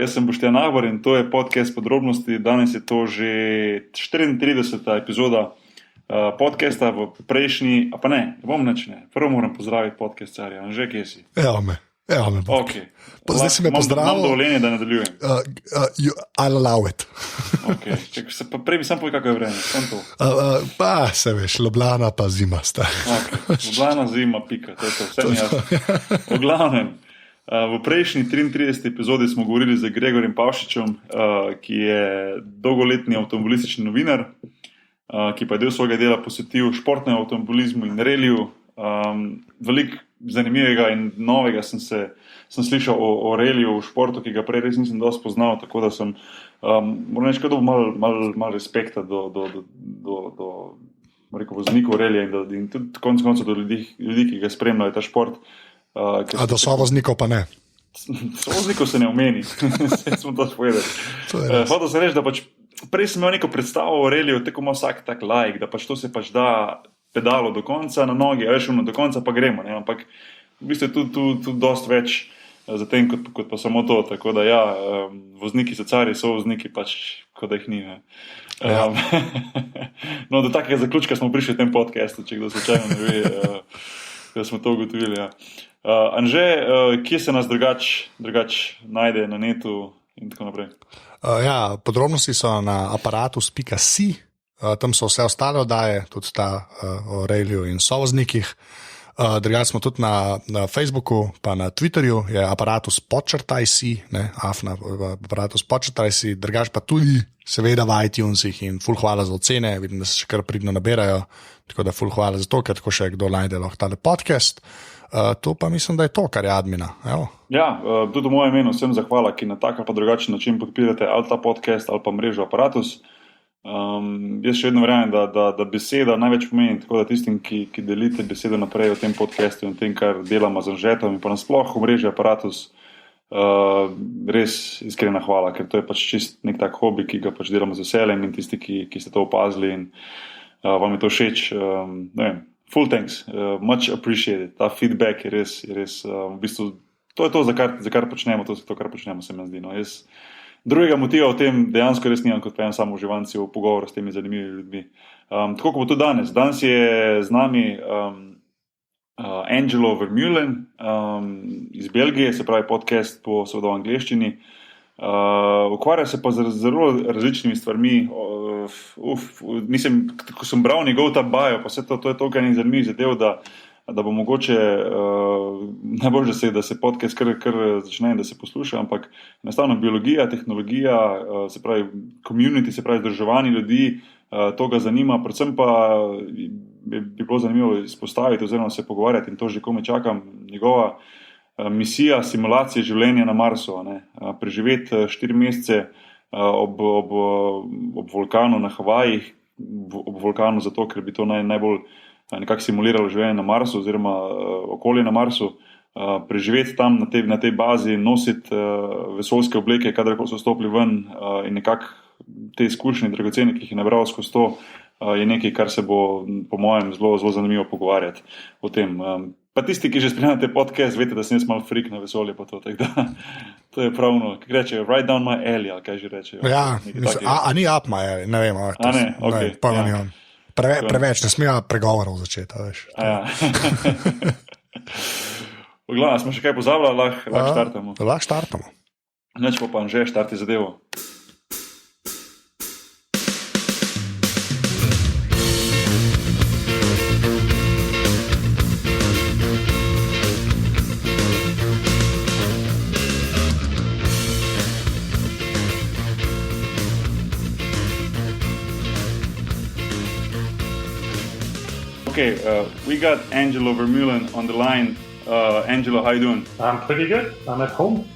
jaz sem Boštjan Nahbar in to je podcast Podrobnosti. Danes je to že 34. epizoda podcasta. V prejšnji, a pa ne bom nič ne. Prvo moram pozdraviti podcastarja. Anže, kje si? Evo me. Okay. Zdaj si me pozdravil. Imam dovoljenje, da nadaljujem. I'll allow it. Okay. Prej bi sam povedal, kako je vreme. Pa se veš, Ljubljana pa zima sta. Okay. Ljubljana, zima, pika. To je to, vse mi jasno. V glavnem, v prejšnji 33. epizodi smo govorili z Gregorjem Pavšičem, ki je dolgoletni avtomobilistični novinar, ki pa je del svojega dela posvetil športnemu avtomobilizmu in reliju. Veliko zanimivega in novega sem slišal o reliju v športu, ki ga prej res nisem dosti poznal, tako da sem moram reči, da dobil malo respekta do voznikov relija in tudi konec koncev do ljudi, ki ga spremljajo ta šport. A do sovoznikov pa ne? Sovoznikov se ne omeni, vse smo to povedali. Hotel sem reči, da pač prej sem imel neko predstavo o reliju, tako ima vsak tak laik, da pač to se pač da pedalo do konca na nogi, a veš, do konca pa gremo, ne? Ampak v bistvu je tu dosti več za tem, kot pa samo to, tako da ja, vozniki so cari, so vozniki pač, kot da jih ni. Ja. No, do takega zaključka smo prišli v tem podcastu, če kdo slučajno ne ve, da smo to ugotovili, ja. Anže, kje se nas drugač najde na netu in tako naprej? Ja, podrobnosti so na aparatus.si. Tam so vse ostale oddaje, tudi ta o reliju in sovoznikih. Drugače smo tudi na Facebooku, pa na Twitterju, je aparatus_si, aparatus_si, drugače pa tudi seveda v iTunesih in ful hvala za ocene, vidim, da se še kar pridno naberajo, tako da ful hvala za to, ker tako še kdo najde lahko tale podcast. To pa mislim, da je to, kar je admina. Evo. Ja, tudi v mojem imenu vsem zahvala, ki na tak ali pa drugačen način podpirate ali ta podcast ali pa mrežo Aparatus. Jaz še vedno verjamem, da beseda največ pomeni, tako da tistim, ki delite besedo naprej o tem podcastu in o tem, kar delamo z Anžetom in pa nasploh v mreži Aparatus, res iskrena hvala, ker to je pač čist nek tak hobi, ki ga pač delamo z veseljem in tisti, ki ste to opazili in vam je to všeč, ne vem, full thanks, much appreciated. Ta feedback je res v bistvu, to je to, za kar počnemo, to je to, kar počnemo, se mi zdi. No. Jaz drugega motiva v tem dejansko res nimam, kot pa samo uživanci v pogovoru s temi zanimivimi ljudmi. Tako kot bo tudi danes. Danes je z nami Angelo Vermeulen iz Belgije, se pravi podcast po seveda v angleščini. Ukvarja se pa z zelo različnimi stvarmi. Mislim, ko sem bral njegov ta bio, pa vse to je to, kar je zanimiv zadev, da bo mogoče najbolj, da se podcast kar začne in da se posluša, ampak enostavno biologija, tehnologija, se pravi community, se pravi združevanje ljudi, to ga zanima, predvsem pa bi bilo zanimivo izpostaviti oziroma se pogovarjati in to že kome čakam, njegova misija simulacije življenja na Marsu, preživeti 4 mesece ob vulkanu na Havajih, ob vulkanu zato, ker bi to najbolj nekako simuliralo življenje na Marsu oziroma okolje na Marsu, preživeti tam na tej bazi, nositi vesoljske obleke, kadar so stopili ven in nekako te izkušnje dragocene, ki jih je nabral skozi to, je nekaj, kar se bo po mojem zelo zanimivo pogovarjati o tem. Pa tisti, ki že spremljate podcast, veste, da sem jaz malo freak na vesolje pa to, tako da to je pravno, kako reče, right down my alley, ali kaj že reče. Ja, ni up my alley, ne vem. A ne, ok. Ja. Preveč, ne smejo pregovorov začeti, veš. Ja. V glavnem, smo še kaj pozabili, lahko štartamo. Lahko štartamo. Neč pa Anže, štarti zadevo. Okay, we got Angelo Vermeulen on the line. Angelo, how you doing? I'm pretty good. I'm at home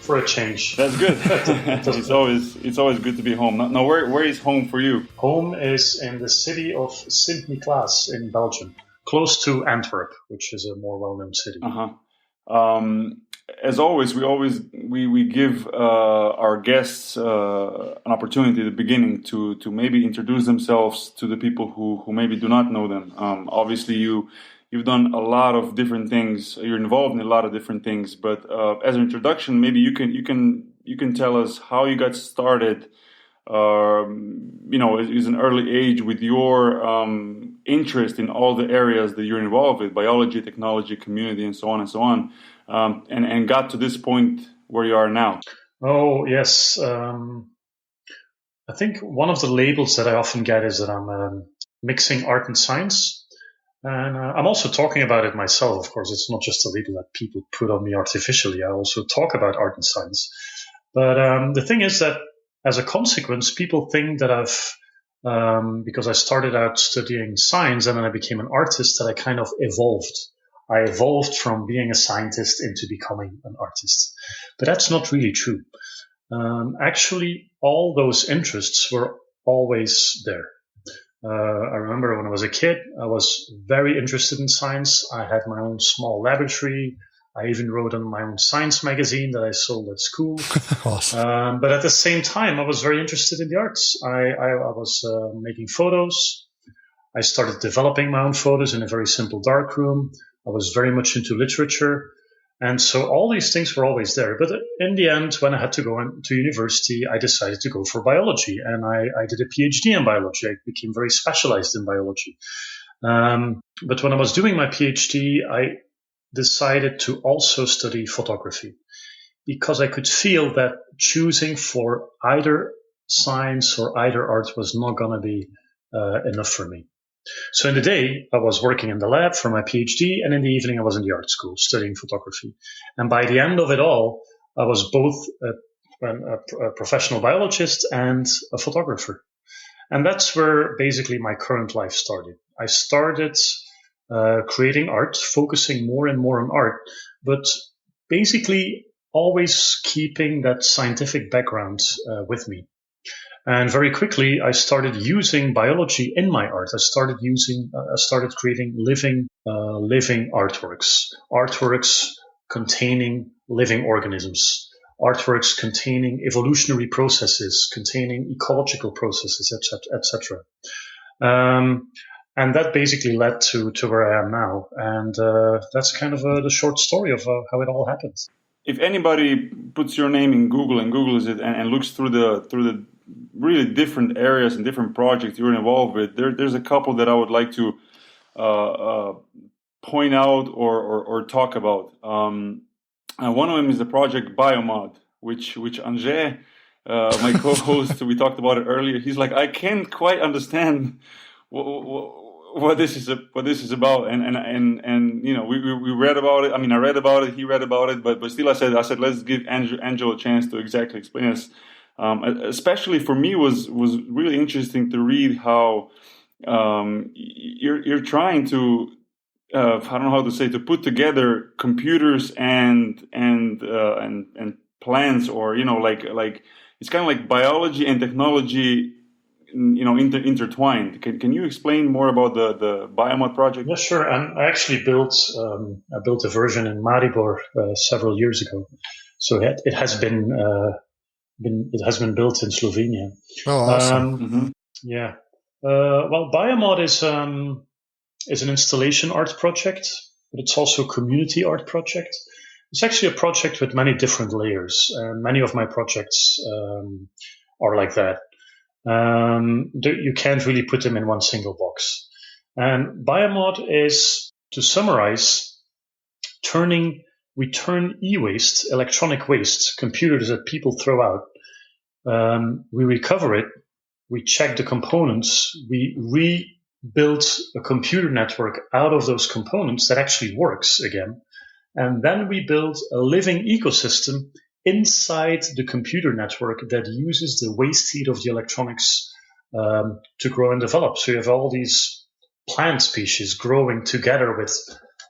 for a change. That's good. It's always good to be home. Now, where is home for you? Home is in the city of Sint-Niklaas in Belgium, close to Antwerp, which is a more well-known city. As always, we give our guests an opportunity at the beginning to maybe introduce themselves to the people who maybe do not know them. Obviously, you've done a lot of different things. You're involved in a lot of different things. But as an introduction, maybe you can you can tell us how you got started, is an early age with your interest in all the areas that you're involved with, biology, technology, community, and so on, and got to this point where you are now. Oh, yes. I think one of the labels that I often get is that I'm mixing art and science. And I'm also talking about it myself, of course. It's not just a label that people put on me artificially. I also talk about art and science. But the thing is that as a consequence, people think that because I started out studying science and then I became an artist, that I kind of evolved. I evolved from being a scientist into becoming an artist. But that's not really true. Actually, all those interests were always there. I remember when I was a kid, I was very interested in science. I had my own small laboratory. I even wrote on my own science magazine that I sold at school. Awesome. But at the same time, I was very interested in the arts. I was making photos. I started developing my own photos in a very simple darkroom. I was very much into literature. And so all these things were always there. But in the end, when I had to go to university, I decided to go for biology. And I did a PhD in biology. I became very specialized in biology. But when I was doing my PhD, I decided to also study photography because I could feel that choosing for either science or either art was not going to be enough for me. So in the day, I was working in the lab for my PhD, and in the evening, I was in the art school studying photography. And by the end of it all, I was both a professional biologist and a photographer. And that's where basically my current life started. I started creating art, focusing more and more on art, but basically always keeping that scientific background with me. And very quickly, I started using biology in my art. I started creating living artworks containing living organisms, artworks containing evolutionary processes, containing ecological processes, etc. And that basically led to where I am now. And that's kind of the short story of how it all happened. If anybody puts your name in Google and Googles it and looks through the really different areas and different projects you're involved with, there's a couple that I would like to point out or talk about. One of them is the project Biomod, which Angelo, my co-host, we talked about it earlier. He's like, I can't quite understand what this is about, and we read about it. I mean, I read about it, he read about it, but still, I said let's give Angelo a chance to exactly explain this. Especially for me, was really interesting to read how you're trying to I don't know how to say, to put together computers and plants, or like it's kind of like biology and technology, intertwined. Can you explain more about the Biomod project? Yeah, sure. And I actually built a version in Maribor several years ago, so it has been built in Slovenia. Oh, awesome. Yeah. Well, Biomod is an installation art project, but it's also a community art project. It's actually a project with many different layers. Many of my projects are like that. You can't really put them in one single box. And Biomod is, to summarize, we turn e-waste, electronic waste, computers that people throw out. We recover it. We check the components. We rebuild a computer network out of those components that actually works again. And then we build a living ecosystem inside the computer network that uses the waste heat of the electronics to grow and develop. So you have all these plant species growing together with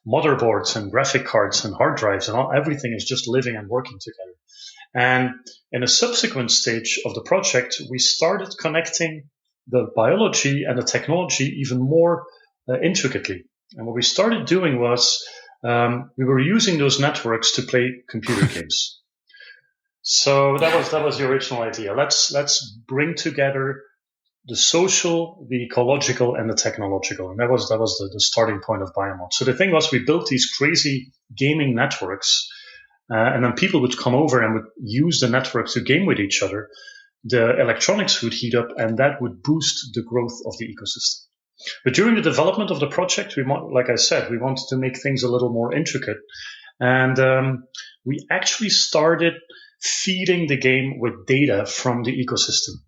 motherboards and graphic cards and hard drives, and everything is just living and working together. And in a subsequent stage of the project, we started connecting the biology and the technology even more intricately. And what we started doing was we were using those networks to play computer games. So that was the original idea. Let's bring together the social, the ecological, and the technological, and that was the starting point of Biomod. So the thing was, we built these crazy gaming networks, and then people would come over and would use the network to game with each other, the electronics would heat up, and that would boost the growth of the ecosystem. But during the development of the project, like I said, we wanted to make things a little more intricate. And we actually started feeding the game with data from the ecosystem.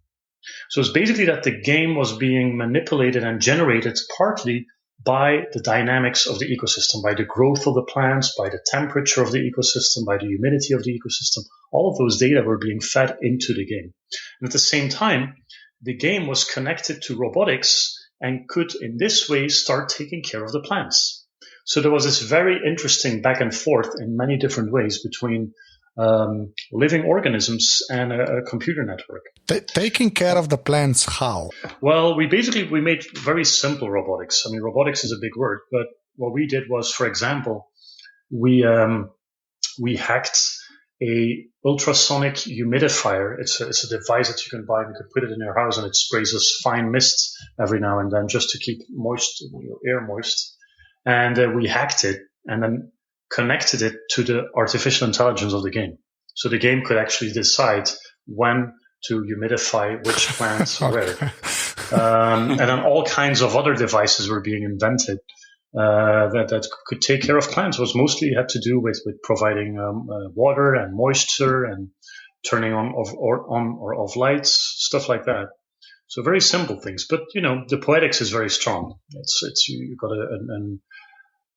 So it's basically that the game was being manipulated and generated partly by the dynamics of the ecosystem, by the growth of the plants, by the temperature of the ecosystem, by the humidity of the ecosystem. All of those data were being fed into the game. And at the same time, the game was connected to robotics and could, in this way, start taking care of the plants. So there was this very interesting back and forth in many different ways between living organisms and a computer network. Taking care of the plants, how? Well, we made very simple robotics. I mean, robotics is a big word, but what we did was, for example, we hacked a ultrasonic humidifier. It's a device that you can buy and you can put it in your house, and it sprays us fine mist every now and then just to keep your air moist. And we hacked it and then connected it to the artificial intelligence of the game. So the game could actually decide when to humidify which plants where. And then all kinds of other devices were being invented that could take care of plants. It was mostly had to do with providing water and moisture and turning on or off lights, stuff like that. So very simple things. But, the poetics is very strong. You've got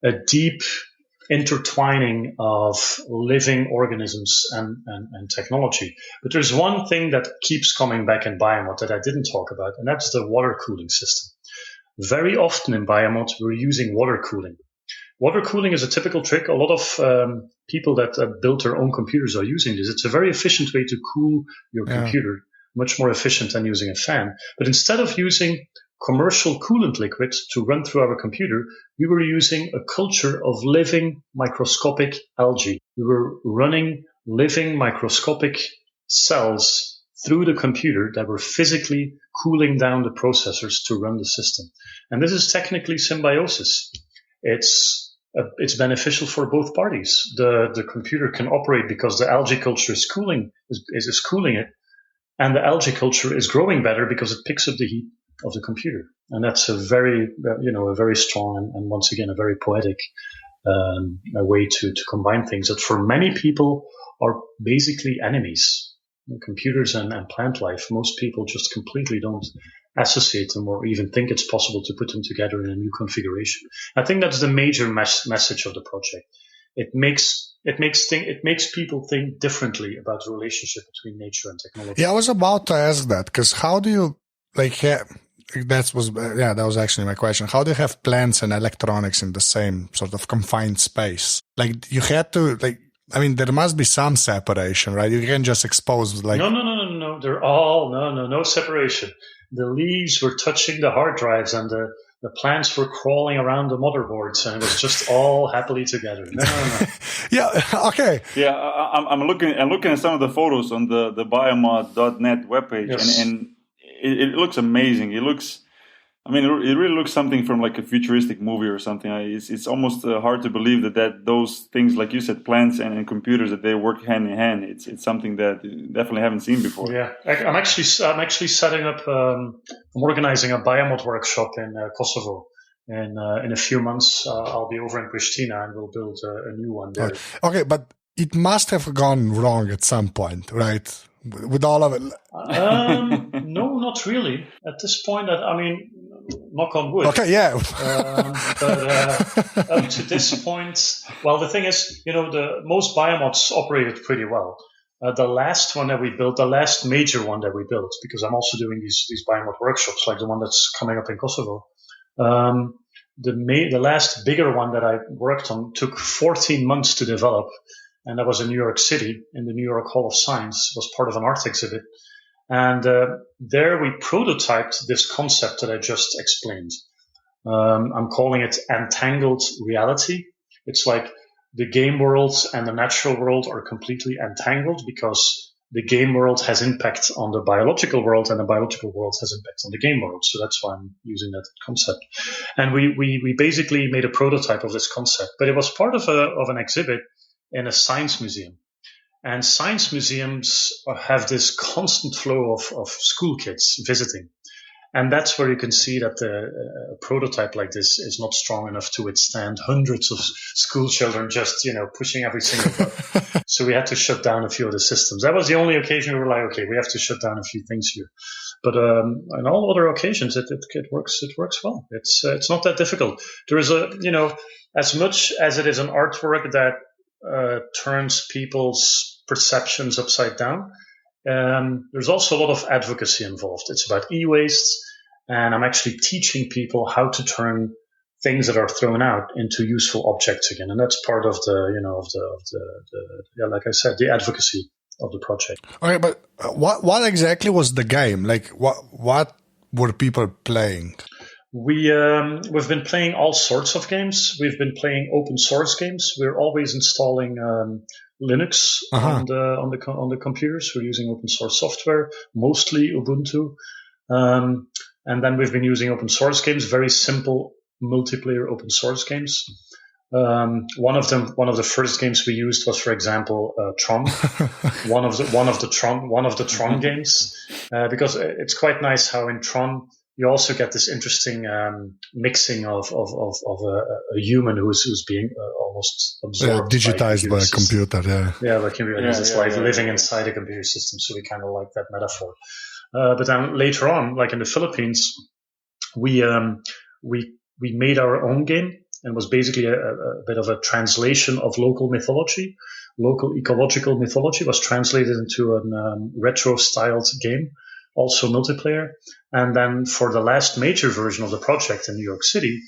a deep intertwining of living organisms and technology. But there's one thing that keeps coming back in Biomod that I didn't talk about, and that's the water cooling system. Very often in Biomod, we're using water cooling. Water cooling is a typical trick. A lot of people that build their own computers are using this. It's a very efficient way to cool your computer, much more efficient than using a fan. But instead of using commercial coolant liquid to run through our computer, we were using a culture of living microscopic algae. We were running living microscopic cells through the computer that were physically cooling down the processors to run the system. And this is technically symbiosis. It's beneficial for both parties. The computer can operate because the algae culture is cooling it, and the algae culture is growing better because it picks up the heat of the computer. And that's a very strong and once again, a very poetic a way to combine things that for many people are basically enemies. Computers and plant life, most people just completely don't associate them or even think it's possible to put them together in a new configuration. I think that's the major message of the project. It makes people think differently about the relationship between nature and technology. Yeah, I was about to ask that, because how do you that was actually my question. How do you have plants and electronics in the same sort of confined space? Like, you had to, there must be some separation, right? You can't just expose No. They're all no separation. The leaves were touching the hard drives, and the plants were crawling around the motherboards, and it was just all happily together. No. Yeah. Okay. Yeah, I'm looking at some of the photos on the biomod.net webpage, yes. and it looks amazing. It really looks something from like a futuristic movie or something. It's almost hard to believe that those things, like you said, plants and computers, that they work hand in hand. It's something that you definitely haven't seen before. Yeah, I'm actually setting up. I'm organizing a Biomod workshop in Kosovo, and in a few months I'll be over in Pristina, and we'll build a new one there. Okay, but it must have gone wrong at some point, right? With all of it. No, not really. At this point, knock on wood. Okay, yeah. But up to this point, well, the thing is, most biomods operated pretty well. The last one that we built, the last major one that we built, because I'm also doing these biomod workshops, like the one that's coming up in Kosovo. The last bigger one that I worked on took 14 months to develop. And that was in New York City, in the New York Hall of Science. It was part of an art exhibit. And there we prototyped this concept that I just explained. I'm calling it entangled reality. It's like the game world and the natural world are completely entangled because the game world has impact on the biological world and the biological world has impact on the game world. So that's why I'm using that concept. And we basically made a prototype of this concept. But it was part of an exhibit in a science museum. And science museums have this constant flow of school kids visiting. And that's where you can see that a prototype like this is not strong enough to withstand hundreds of school children just, pushing every single button. So we had to shut down a few of the systems. That was the only occasion we were like, okay, we have to shut down a few things here. But on all other occasions, it works. It works well. It's not that difficult. There is as much as it is an artwork that turns people's perceptions upside down. There's also a lot of advocacy involved. It's about e-waste, and I'm actually teaching people how to turn things that are thrown out into useful objects again, and that's part of like I said, the advocacy of the project. Okay, but what exactly was the game? Like, what were people playing? We've been playing all sorts of games. We've been playing open source games. We're always installing Linux on the computers. We're using open source software, mostly Ubuntu, and then we've been using open source games, very simple multiplayer open source games. One of the first games we used was, for example, Tron. one of the Tron games, because it's quite nice how in Tron you also get this interesting mixing of a human who's being almost absorbed, digitized by a computer. By a computer. It's like living inside a computer system. So we kind of like that metaphor. But then later on, like in the Philippines, we made our own game, and was basically a bit of a translation of local mythology. Local ecological mythology was translated into a retro-styled game, also multiplayer. And then for the last major version of the project in New York City,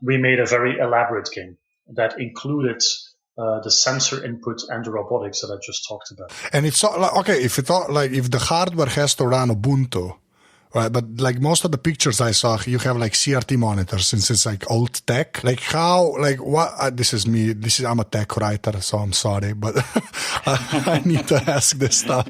we made a very elaborate game that included the sensor input and the robotics that I just talked about. And it's okay if the hardware has to run Ubuntu, right? But like most of the pictures I saw, you have like CRT monitors, since it's like old tech. Like how, like what? This is me. I'm a tech writer, so I'm sorry, but I need to ask this stuff.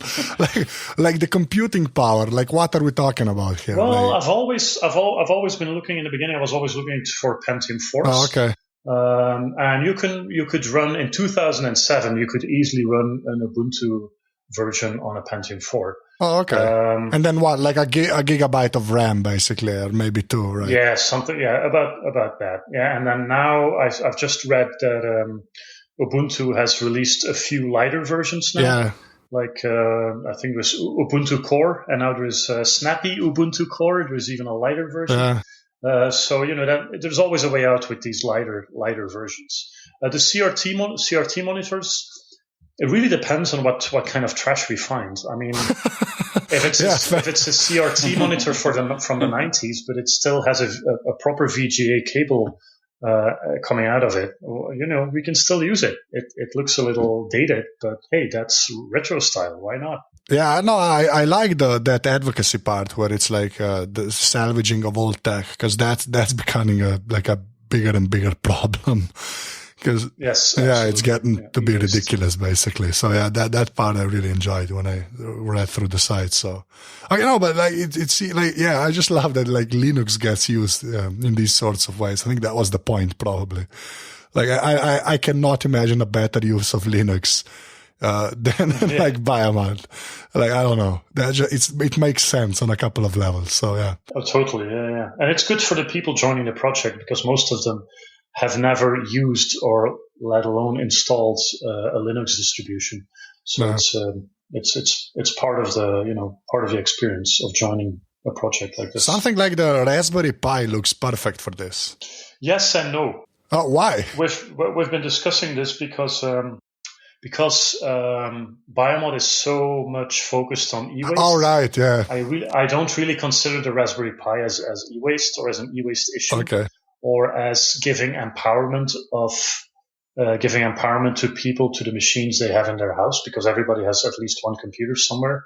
Like the computing power. Like what are we talking about here? Well, I've always been looking in the beginning. I was always looking for Pentium 4s. Oh, okay. And you could run in 2007. You could easily run an Ubuntu version on a Pentium 4. Oh, okay. And then what? Like a gigabyte of RAM, basically, or maybe 2, right? Yeah, something. Yeah, about that. Yeah, and then now I've just read that Ubuntu has released a few lighter versions now. Yeah. Like I think it was Ubuntu Core, and now there's Snappy Ubuntu Core. There's even a lighter version. Yeah. So that there's always a way out with these lighter versions. The CRT monitors. It really depends on what kind of trash we find. I mean, if it's a CRT monitor from the 90s, but it still has a proper VGA cable coming out of it, we can still use it. It looks a little dated, but hey, that's retro style. Why not? Yeah, no, I like that advocacy part where it's like the salvaging of old tech, because that's becoming a bigger and bigger problem. Because it's getting to be ridiculous, basically. So yeah, that part I really enjoyed when I read through the site. So, but like I just love that like Linux gets used in these sorts of ways. I think that was the point, probably. Like I cannot imagine a better use of Linux than like Biomod. Like I don't know, it makes sense on a couple of levels. So yeah. Oh, totally, yeah, and it's good for the people joining the project because most of them have never used or let alone installed a Linux distribution. So it's part of the experience of joining a project like this. Something like the Raspberry Pi looks perfect for this. Yes and no. Oh, why? We've been discussing this because Biomod is so much focused on e-waste. Oh, right, yeah. I don't really consider the Raspberry Pi as e-waste or as an e-waste issue. Okay. Or as giving empowerment to people, to the machines they have in their house, because everybody has at least one computer somewhere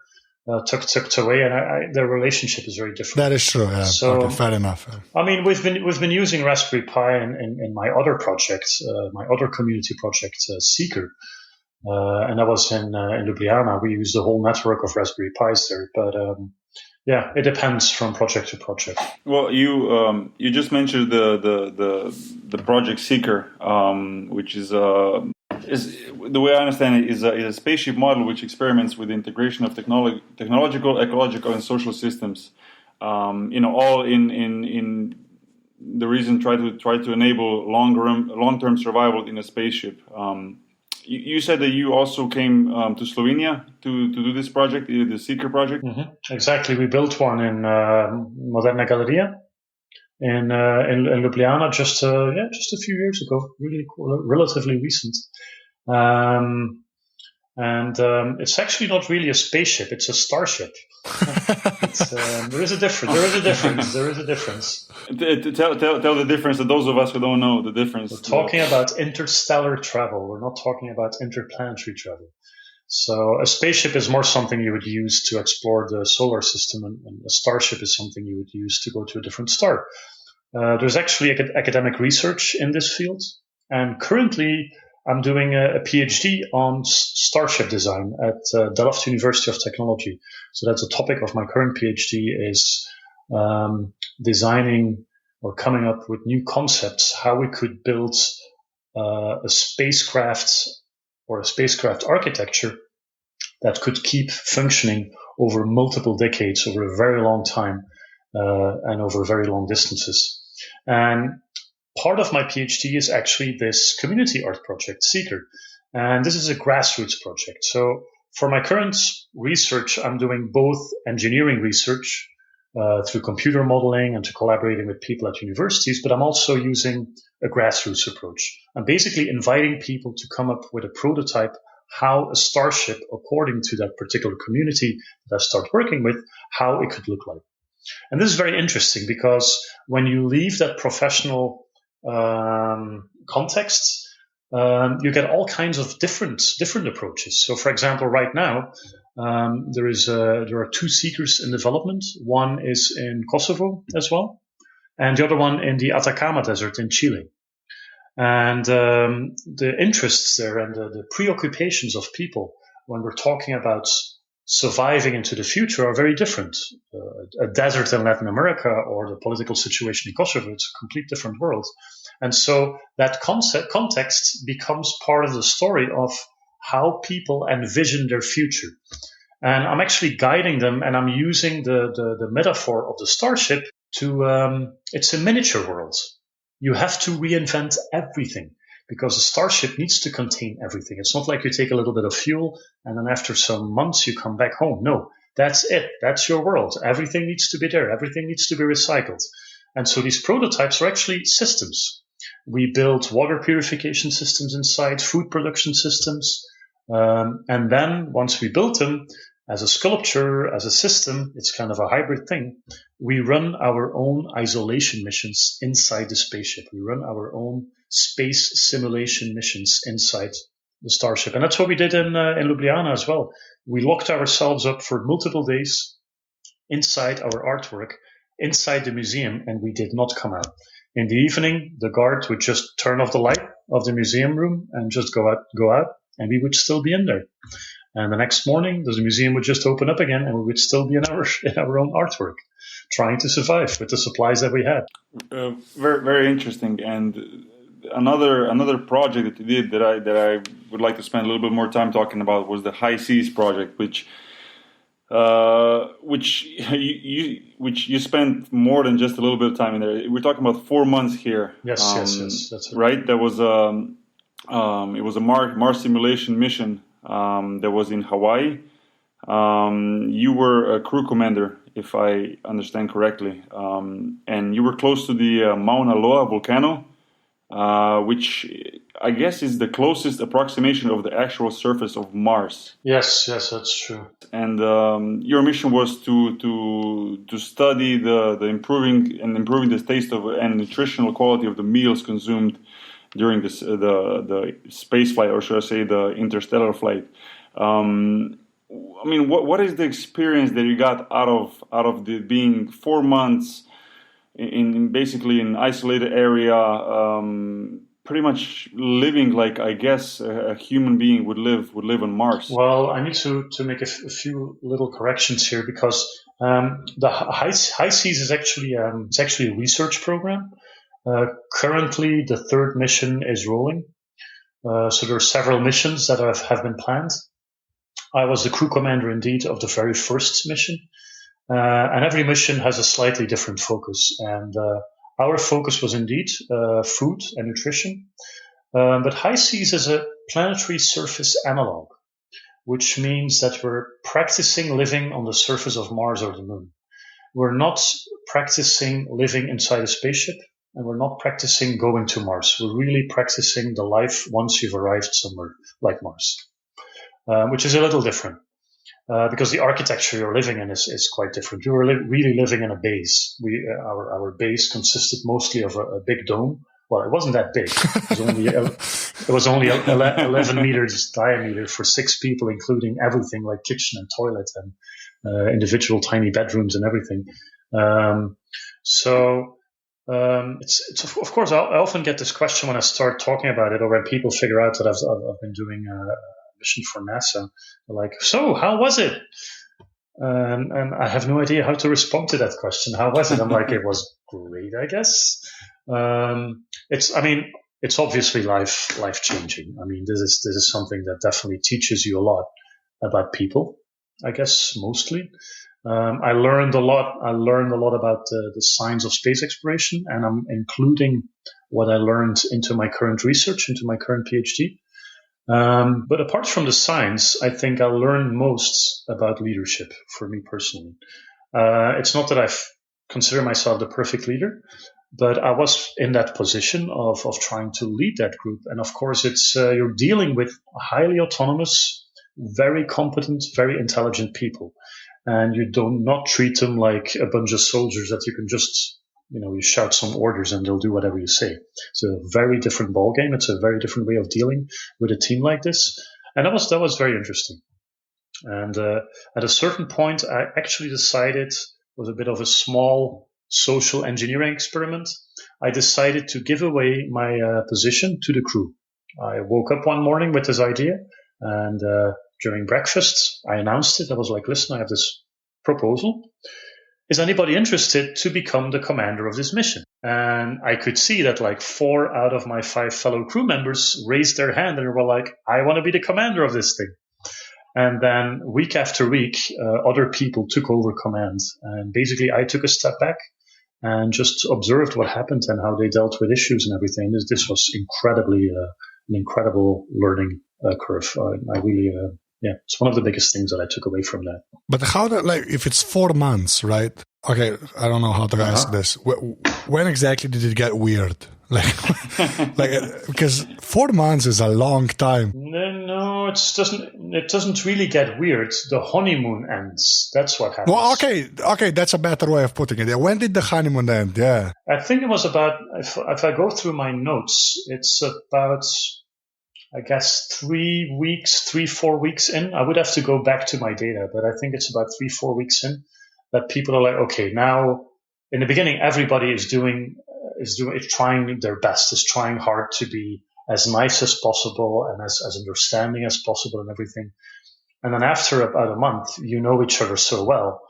tucked away, and their relationship is very different. That is true. Yeah. So okay, fair enough. I mean, we've been using Raspberry Pi in my other project, my other community project, Seeker, and that was in Ljubljana. We used the whole network of Raspberry Pis there, but. Yeah, it depends from project to project. Well, you just mentioned the project Seeker, which is is the way I understand it is a spaceship model which experiments with the integration of technological, ecological, and social systems. All in the reason try to enable long-term survival in a spaceship. You said that you also came to Slovenia to do this project, the Seeker project. Mm-hmm. Exactly, we built one in Moderna Galeria in Ljubljana just a few years ago, really relatively recent. It's actually not really a spaceship; it's a starship. There is a difference. There is a difference. Tell the difference to those of us who don't know the difference. We're talking about interstellar travel. We're not talking about interplanetary travel. So a spaceship is more something you would use to explore the solar system, and a starship is something you would use to go to a different star. There's actually academic research in this field, and currently I'm doing a PhD on starship design at Delft University of Technology. So that's a topic of my current PhD is designing or coming up with new concepts, how we could build a spacecraft or a spacecraft architecture that could keep functioning over multiple decades, over a very long time, and over very long distances. And part of my PhD is actually this community art project, Seeker. And this is a grassroots project. So for my current research, I'm doing both engineering research through computer modeling and to collaborating with people at universities, but I'm also using a grassroots approach. I'm basically inviting people to come up with a prototype how a starship, according to that particular community that I start working with, how it could look like. And this is very interesting because when you leave that professional context, you get all kinds of different approaches. So, for example, right now there are two Seekers in development. One is in Kosovo as well, and the other one in the Atacama Desert in Chile. And the interests there and the preoccupations of people when we're talking about surviving into the future are very different. A desert in Latin America or the political situation in Kosovo, it's a complete different world. And so that context becomes part of the story of how people envision their future. And I'm actually guiding them, and I'm using the metaphor of the starship to, it's a miniature world. You have to reinvent everything because a starship needs to contain everything. It's not like you take a little bit of fuel and then after some months you come back home. No, that's it. That's your world. Everything needs to be there. Everything needs to be recycled. And so these prototypes are actually systems. We build water purification systems inside, food production systems. And then once we build them, as a sculpture, as a system, it's kind of a hybrid thing. We run our own isolation missions inside the spaceship. We run our own space simulation missions inside the starship. And that's what we did in Ljubljana as well. We locked ourselves up for multiple days inside our artwork, inside the museum, and we did not come out. In the evening, the guard would just turn off the light of the museum room and just go out, and we would still be in there. And the next morning, the museum would just open up again, and we would still be in our own artwork, trying to survive with the supplies that we had. Very, very interesting. And another project that you did that I would like to spend a little bit more time talking about was the High Seas project, which you spent more than just a little bit of time in there. We're talking about 4 months here. Yes, that's right. That was it was a Mars simulation mission. That was in Hawaii. You were a crew commander, if I understand correctly, and you were close to the Mauna Loa volcano, which I guess is the closest approximation of the actual surface of Mars. Yes, that's true. And your mission was to study the improving the taste of and nutritional quality of the meals consumed during this the space flight, or should I say the interstellar flight. I mean, what is the experience that you got out of the being 4 months in basically an isolated area, pretty much living like, I guess, a human being would live on Mars? Well, I need to make a few little corrections here because the High Seas is actually a research program. Currently, the third mission is rolling. So there are several missions that have been planned. I was the crew commander indeed of the very first mission. And every mission has a slightly different focus. And our focus was indeed food and nutrition. But high seas is a planetary surface analog, which means that we're practicing living on the surface of Mars or the Moon. We're not practicing living inside a spaceship, and we're not practicing going to Mars. We're really practicing the life once you've arrived somewhere like Mars, which is a little different. Because the architecture you're living in is quite different. You were really living in a base. Our base consisted mostly of a big dome. Well, it wasn't that big. It was only 11 meters diameter for 6 people, including everything like kitchen and toilet and individual tiny bedrooms and everything. It's of course, I often get this question when I start talking about it, or when people figure out that I've been doing mission for NASA. They're like, so how was it? And I have no idea how to respond to that question. How was it? I'm like, it was great, I guess. It's obviously life changing. I mean, this is something that definitely teaches you a lot about people, I guess, mostly. I learned a lot. I learned a lot about the science of space exploration, and I'm including what I learned into my current research, into my current PhD. But apart from the science, I think I learned most about leadership for me personally. It's not that I consider myself the perfect leader, but I was in that position of trying to lead that group. And of course, it's you're dealing with highly autonomous, very competent, very intelligent people. And you do not treat them like a bunch of soldiers that you can just, you shout some orders and they'll do whatever you say. It's a very different ballgame. It's a very different way of dealing with a team like this. And that was very interesting. And at a certain point, I actually decided, it was a bit of a small social engineering experiment. I decided to give away my position to the crew. I woke up one morning with this idea, and during breakfast, I announced it. I was like, listen, I have this proposal. Is anybody interested to become the commander of this mission? And I could see that like 4 out of my 5 fellow crew members raised their hand and were like, I want to be the commander of this thing. And then week after week, other people took over command. And basically, I took a step back and just observed what happened and how they dealt with issues and everything. This was an incredible learning curve. I really... it's one of the biggest things that I took away from that. But if it's 4 months, right? Okay, I don't know how to ask this. When exactly did it get weird? Because 4 months is a long time. No, it doesn't really get weird. The honeymoon ends. That's what happens. Well, okay, that's a better way of putting it. When did the honeymoon end? Yeah. I think it was about, if I go through my notes, it's about, I guess 3-4 weeks in. I would have to go back to my data, but I think it's about 3-4 weeks in that people are like, okay, now in the beginning, everybody is trying their best, is trying hard to be as nice as possible and as understanding as possible and everything. And then after about a month, you know each other so well,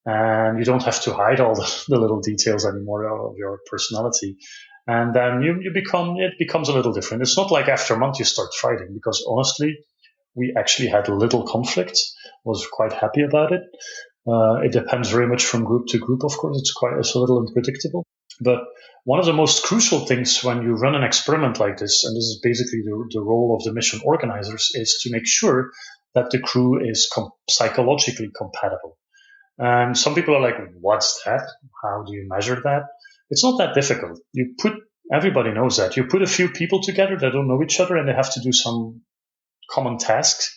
and you don't have to hide all the little details anymore of your personality. And then it becomes a little different. It's not like after a month you start fighting, because honestly, we actually had little conflict, was quite happy about it. It depends very much from group to group, of course. It's a little unpredictable. But one of the most crucial things when you run an experiment like this, and this is basically the role of the mission organizers, is to make sure that the crew is psychologically compatible. And some people are like, what's that? How do you measure that? It's not that difficult. Everybody knows that. You put a few people together that don't know each other and they have to do some common tasks,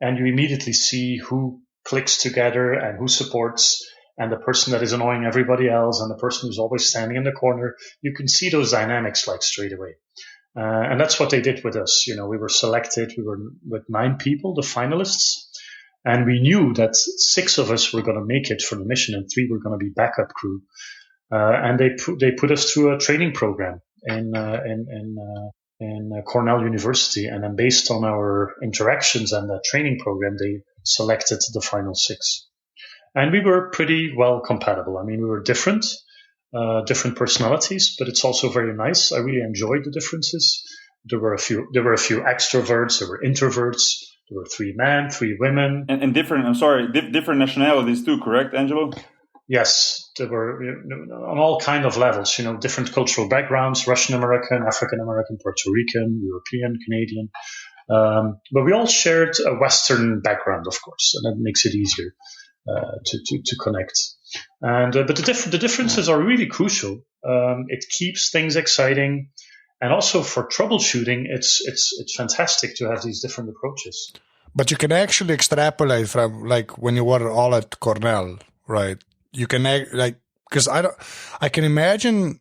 and you immediately see who clicks together and who supports, and the person that is annoying everybody else and the person who's always standing in the corner. You can see those dynamics like straight away. And that's what they did with us. We were selected. We were with 9 people, the finalists, and we knew that 6 of us were going to make it for the mission and 3 were going to be backup crew. And they put us through a training program in Cornell University, and then based on our interactions and the training program, they selected the final 6. And we were pretty well compatible. I mean, we were different personalities, but it's also very nice. I really enjoyed the differences. There were a few extroverts. There were introverts. There were 3 men, 3 women, and different nationalities too. Correct, Angelo? Yes, there were on all kind of levels. Different cultural backgrounds: Russian American, African American, Puerto Rican, European, Canadian. But we all shared a Western background, of course, and that makes it easier to connect. And but the differences are really crucial. It keeps things exciting, and also for troubleshooting, it's fantastic to have these different approaches. But you can actually extrapolate from, like, when you were all at Cornell, right? You can, like, because I can imagine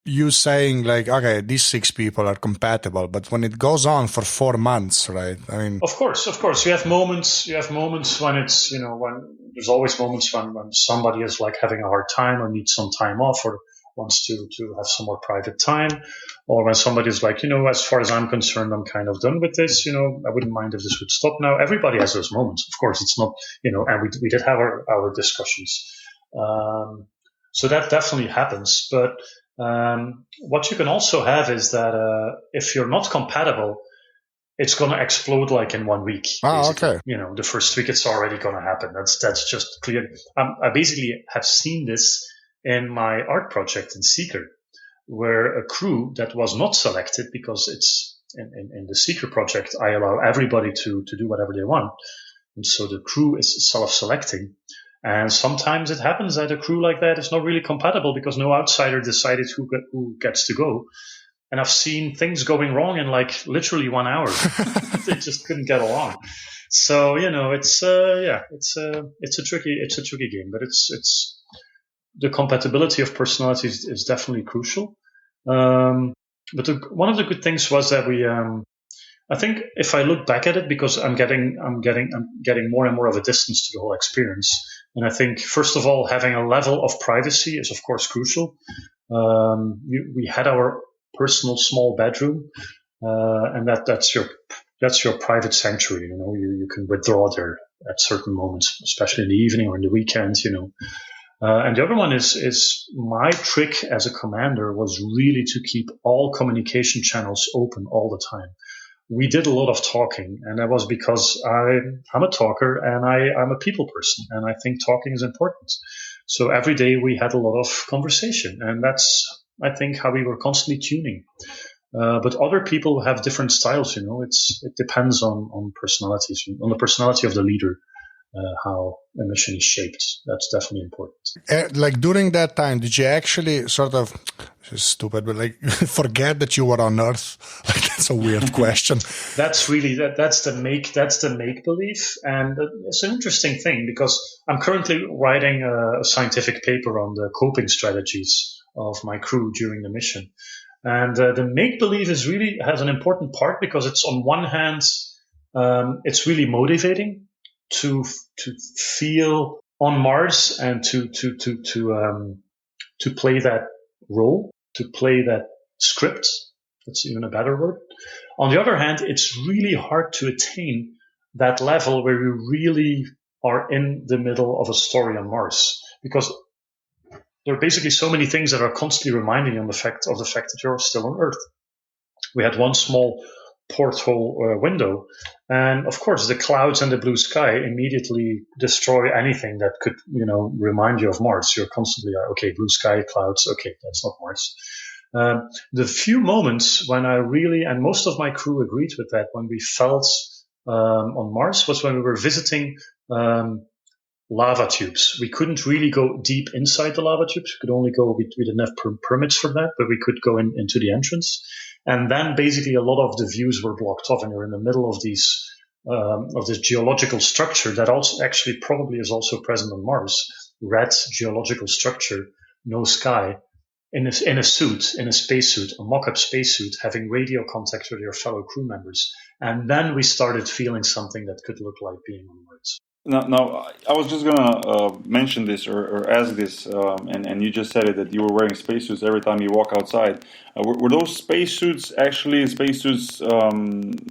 you saying, like, okay, these 6 people are compatible, but when it goes on for 4 months, right? I mean, of course, you have moments when it's, when there's always moments when somebody is like having a hard time or needs some time off or wants to have some more private time, or when somebody's like, as far as I'm concerned, I'm kind of done with this, I wouldn't mind if this would stop now. Everybody has those moments. Of course, it's not, and we did have our discussions. So that definitely happens. But what you can also have is that if you're not compatible, it's going to explode like in 1 week. Okay. The first week it's already going to happen. That's just clear. I basically have seen this in my art project in Seeker, where a crew that was not selected, because it's in the Seeker project, I allow everybody to do whatever they want. And so the crew is self-selecting. And sometimes it happens that a crew like that is not really compatible because no outsider decided who gets to go. And I've seen things going wrong in like literally 1 hour. They just couldn't get along. So, it's a tricky game, but it's the compatibility of personalities is definitely crucial. But one of the good things was that we, I think if I look back at it, because I'm getting more and more of a distance to the whole experience. And I think, first of all, having a level of privacy is, of course, crucial. We had our personal small bedroom, and that's your private sanctuary. You can withdraw there at certain moments, especially in the evening or in the weekends. And the other one is my trick as a commander was really to keep all communication channels open all the time. We did a lot of talking, and that was because I'm a talker and I'm a people person, and I think talking is important. So every day we had a lot of conversation, and that's, I think, how we were constantly tuning. But other people have different styles, it depends on personalities, on the personality of the leader, how a mission is shaped. That's definitely important. Like during that time, did you actually sort of, stupid, but like forget that you were on Earth? Like, that's a weird question. That's really that's the make believe, and it's an interesting thing because I'm currently writing a scientific paper on the coping strategies of my crew during the mission, and the make believe has an important part because it's on one hand, it's really motivating to feel on Mars and to play that role, to play that script. That's even a better word. On the other hand, it's really hard to attain that level where we really are in the middle of a story on Mars, because there are basically so many things that are constantly reminding you of the fact that you're still on Earth. We had one small porthole window, and of course the clouds and the blue sky immediately destroy anything that could remind you of Mars. You're constantly okay, blue sky, clouds, okay, that's not Mars. The few moments when I really, and most of my crew agreed with that, when we felt on Mars was when we were visiting lava tubes. We couldn't really go deep inside the lava tubes. We could only go, we didn't have permits for that, but we could go into the entrance. And then basically a lot of the views were blocked off, and you're in the middle of these of this geological structure that also actually probably is also present on Mars. Red geological structure, no sky, in a spacesuit, a mock-up spacesuit, having radio contact with your fellow crew members. And then we started feeling something that could look like being on Mars. Now, I was just gonna mention this or ask this, and you just said it, that you were wearing spacesuits every time you walk outside. Were those spacesuits actually spacesuits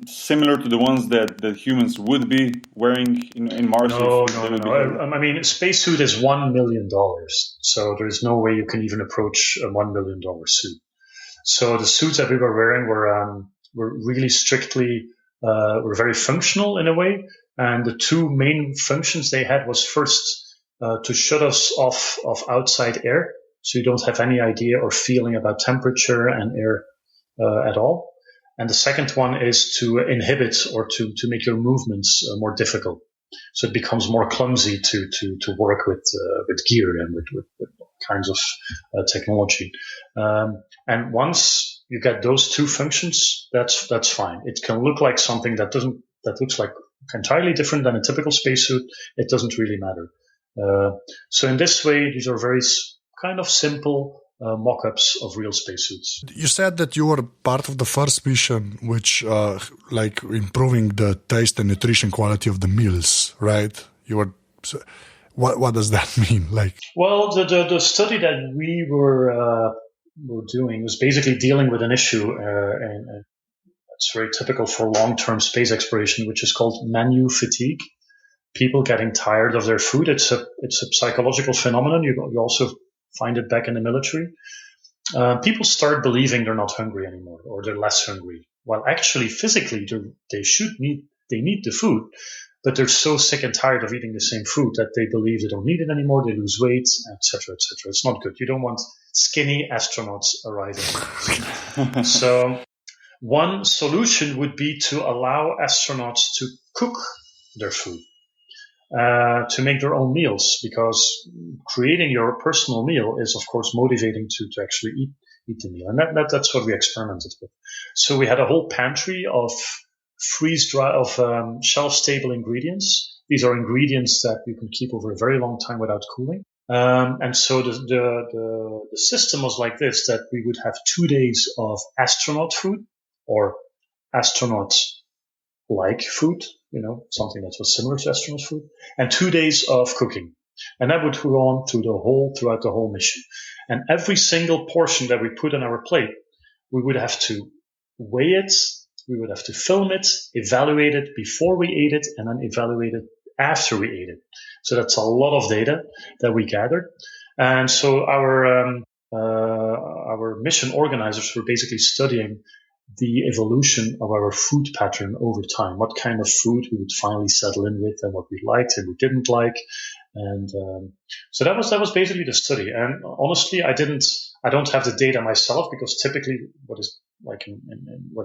similar to the ones that humans would be wearing in Mars? No. I mean, a spacesuit is $1 million, so there's no way you can even approach a $1 million suit. So the suits that we were wearing were were really strictly, were very functional in a way. And the two main functions they had was first to shut us off of outside air, so you don't have any idea or feeling about temperature and air at all. And the second one is to inhibit or to make your movements more difficult. So it becomes more clumsy to work with gear and with all kinds of technology. And once you get those two functions, that's fine. It can look like something that looks like entirely different than a typical spacesuit. It doesn't really matter. So in this way, these are very kind of simple mock-ups of real spacesuits. You said that you were part of the first mission, which like improving the taste and nutrition quality of the meals, right? You were. What does that mean? Like, well, the study that we were doing was basically dealing with an issue, and it's very typical for long-term space exploration, which is called menu fatigue. People getting tired of their food. It's a psychological phenomenon. You also find it back in the military. People start believing they're not hungry anymore, or they're less hungry. While actually physically they need the food, but they're so sick and tired of eating the same food that they believe they don't need it anymore. They lose weight, etc., etc. It's not good. You don't want skinny astronauts arriving. So one solution would be to allow astronauts to cook their food. To make their own meals, because creating your personal meal is, of course, motivating to actually eat the meal. And that's what we experimented with. So we had a whole pantry of shelf-stable ingredients. These are ingredients that you can keep over a very long time without cooling. And so the system was like this, that we would have 2 days of astronaut food or astronaut-like food, something that was similar to astronaut food, and 2 days of cooking. And that would go on throughout the whole mission. And every single portion that we put on our plate, we would have to weigh it, we would have to film it, evaluate it before we ate it, and then evaluate it after we ate it. So that's a lot of data that we gathered. And so our mission organizers were basically studying the evolution of our food pattern over time, what kind of food we would finally settle in with, and what we liked and we didn't like. And so that was basically the study. And honestly, I don't have the data myself, because typically what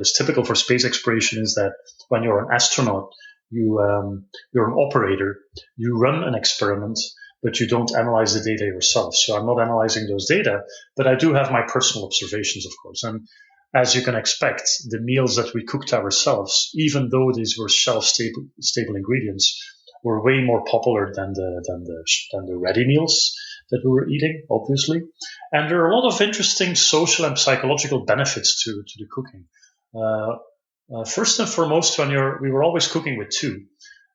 is typical for space exploration is that when you're an astronaut, you're an operator, you run an experiment, but you don't analyze the data yourself. So I'm not analyzing those data, but I do have my personal observations, of course. And as you can expect, the meals that we cooked ourselves, even though these were shelf-stable ingredients, were way more popular than the ready meals that we were eating, obviously. And there are a lot of interesting social and psychological benefits to the cooking. First and foremost, we were always cooking with two.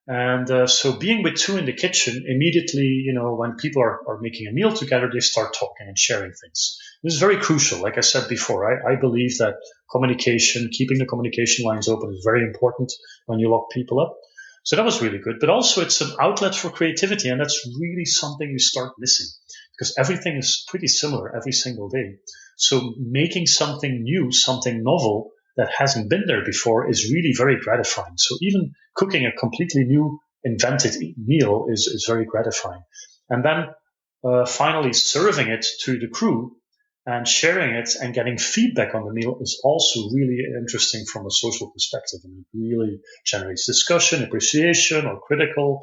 And so being with two in the kitchen, immediately, when people are making a meal together, they start talking and sharing things. This is very crucial. Like I said before, I believe that communication, keeping the communication lines open, is very important when you lock people up. So that was really good. But also it's an outlet for creativity, and that's really something you start missing, because everything is pretty similar every single day. So making something new, something novel that hasn't been there before is really very gratifying. So even cooking a completely new invented meal is very gratifying. And then finally serving it to the crew and sharing it and getting feedback on the meal is also really interesting from a social perspective. And it really generates discussion, appreciation, or critical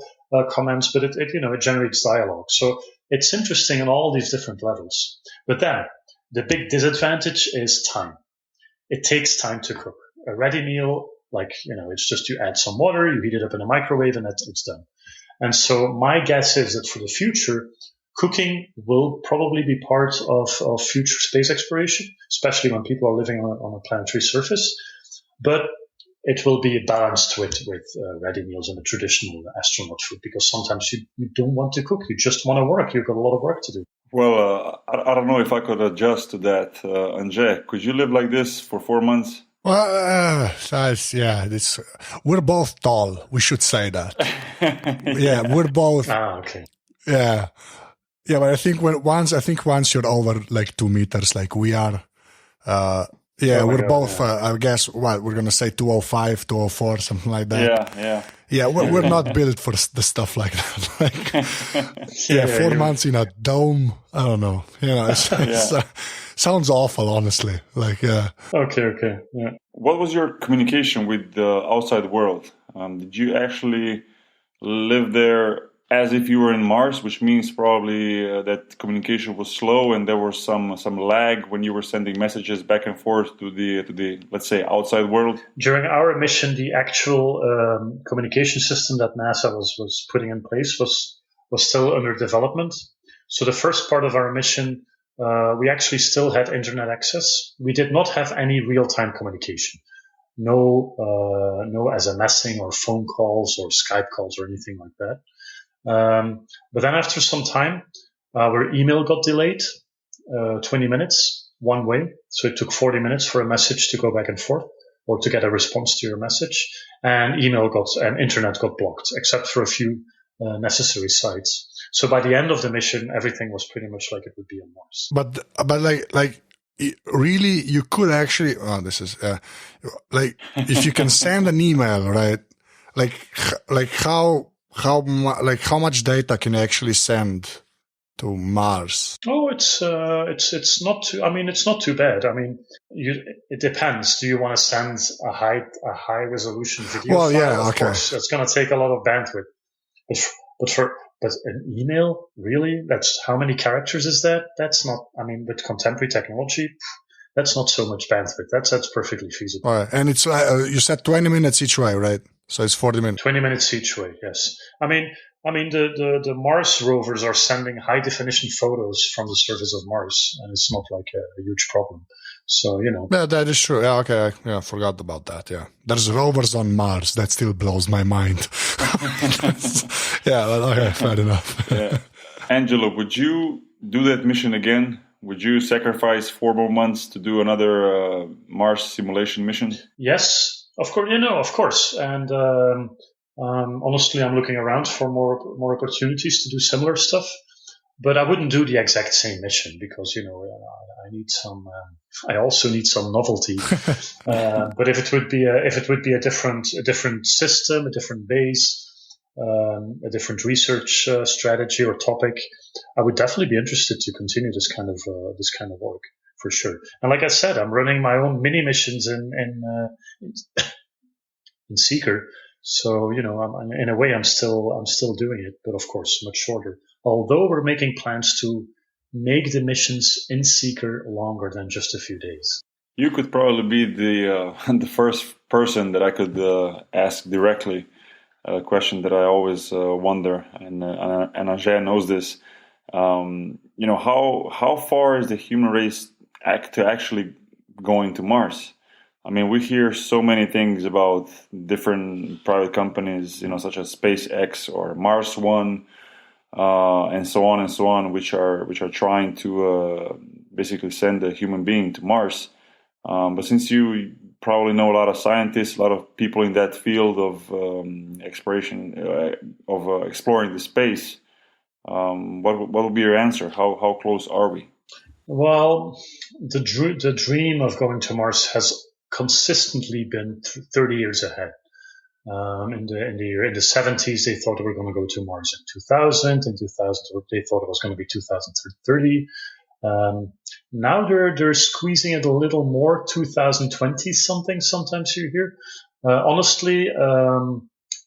comments, but it generates dialogue. So it's interesting on all these different levels. But then the big disadvantage is time. It takes time to cook. A ready meal, it's just you add some water, you heat it up in a microwave, and it's done. And so my guess is that for the future, cooking will probably be part of future space exploration, especially when people are living on a planetary surface. But it will be balanced with ready meals and the traditional astronaut food, because sometimes you don't want to cook. You just want to work. You've got a lot of work to do. Well, I don't know if I could adjust to that. Angelo, could you live like this for 4 months? Well, we're both tall. We should say that. Yeah, we're both. Okay. Yeah. Yeah, but I think once you're over like 2 meters, like we are, Yeah, Oh my we're God, both, yeah. I guess, what, we're going to say 205, 204, something like that. Yeah. Yeah, we're not built for the stuff like that. Like, 4 months in a dome, I don't know. It's sounds awful, honestly. Like, Okay. Yeah. What was your communication with the outside world? Did you actually live there as if you were in Mars, which means probably that communication was slow and there was some lag when you were sending messages back and forth to the let's say outside world? During our mission, the actual communication system that NASA was putting in place was still under development. So the first part of our mission, we actually still had internet access. We did not have any real-time communication. No SMSing or phone calls or Skype calls or anything like that. But then after some time, our email got delayed, 20 minutes one way. So it took 40 minutes for a message to go back and forth or to get a response to your message. And internet got blocked, except for a few necessary sites. So by the end of the mission, everything was pretty much like it would be on Mars. But like really, you could actually, this is, like, if you can send an email, right? Like how much data can you actually send to Mars? Oh, it's not too. I mean, it's not too bad. I mean, it depends. Do you want to send a high resolution video? Well, file? yeah, Of okay. course, it's going to take a lot of bandwidth. But an email, really? That's how many characters is that? That's not. I mean, with contemporary technology, that's not so much bandwidth. That's perfectly feasible. All right, and it's you said 20 minutes each way, right? So it's 40 minutes. 20 minutes each way, yes. I mean, the Mars rovers are sending high definition photos from the surface of Mars, and it's not like a huge problem. So, Yeah, that is true. Yeah, okay. I forgot about that. Yeah. There's rovers on Mars. That still blows my mind. Yeah, okay, fair enough. Yeah. Angelo, would you do that mission again? Would you sacrifice 4 more months to do another Mars simulation mission? Yes. Of course, of course. And honestly, I'm looking around for more opportunities to do similar stuff. But I wouldn't do the exact same mission because I need some. I also need some novelty. But if it would be a different system, a different base, a different research strategy or topic, I would definitely be interested to continue this kind of work. For sure. And like I said, I'm running my own mini missions in Seeker. So, I'm in a way, I'm still doing it, but of course, much shorter. Although we're making plans to make the missions in Seeker longer than just a few days. You could probably be the first person that I could ask directly a question that I always wonder, and Angelo knows this. How far is the human race to actually going to Mars? I mean, we hear so many things about different private companies, such as SpaceX or Mars One, and so on, which are trying to basically send a human being to Mars. But since you probably know a lot of scientists, a lot of people in that field of exploration, of exploring the space, what would be your answer? How close are we? Well, the dream of going to Mars has consistently been 30 years ahead. In the 70s, they thought they were going to go to Mars in 2000. In 2000, they thought it was going to be 2030. Now they're squeezing it a little more, 2020 something. Sometimes you hear. Honestly,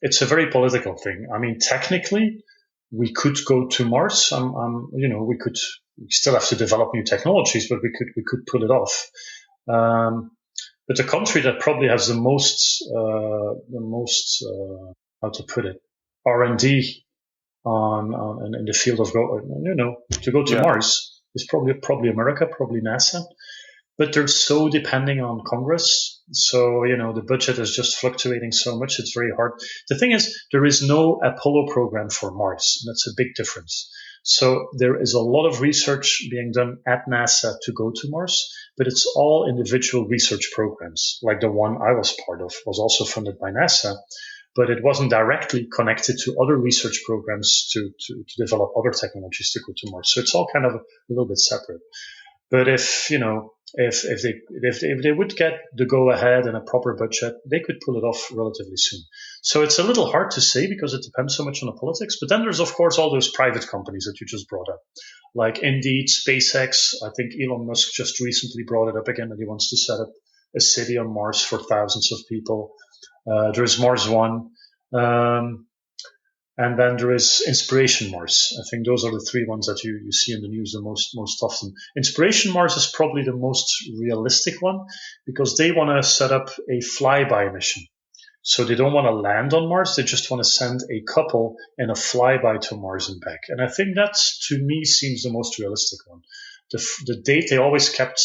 it's a very political thing. I mean, technically, we could go to Mars. We still have to develop new technologies, but we could pull it off. But the country that probably has the most how to put it, R&D in the field of to go to Mars is probably America, probably NASA. But they're so depending on Congress. So, the budget is just fluctuating so much. It's very hard. The thing is, there is no Apollo program for Mars. That's a big difference. So there is a lot of research being done at NASA to go to Mars, but it's all individual research programs. Like the one I was part of was also funded by NASA, but it wasn't directly connected to other research programs to develop other technologies to go to Mars. So it's all kind of a little bit separate. But if if they would get the go ahead and a proper budget, they could pull it off relatively soon. So it's a little hard to say because it depends so much on the politics. But then there's of course all those private companies that you just brought up, like Indeed, SpaceX. I think Elon Musk just recently brought it up again that he wants to set up a city on Mars for thousands of people. There's Mars One. And then there is Inspiration Mars. I think those are the three ones that you see in the news the most often. Inspiration Mars is probably the most realistic one because they want to set up a flyby mission. So they don't want to land on Mars. They just want to send a couple in a flyby to Mars and back. And I think that's, to me, seems the most realistic one. The date they always kept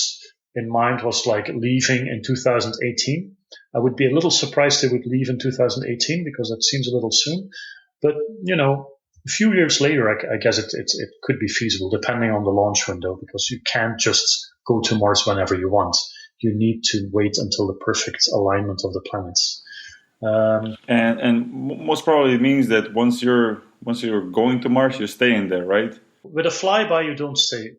in mind was like leaving in 2018. I would be a little surprised they would leave in 2018 because that seems a little soon. But, a few years later, I guess it could be feasible depending on the launch window because you can't just go to Mars whenever you want. You need to wait until the perfect alignment of the planets. And most probably it means that once you're going to Mars, you're staying there, right? With a flyby, you don't stay.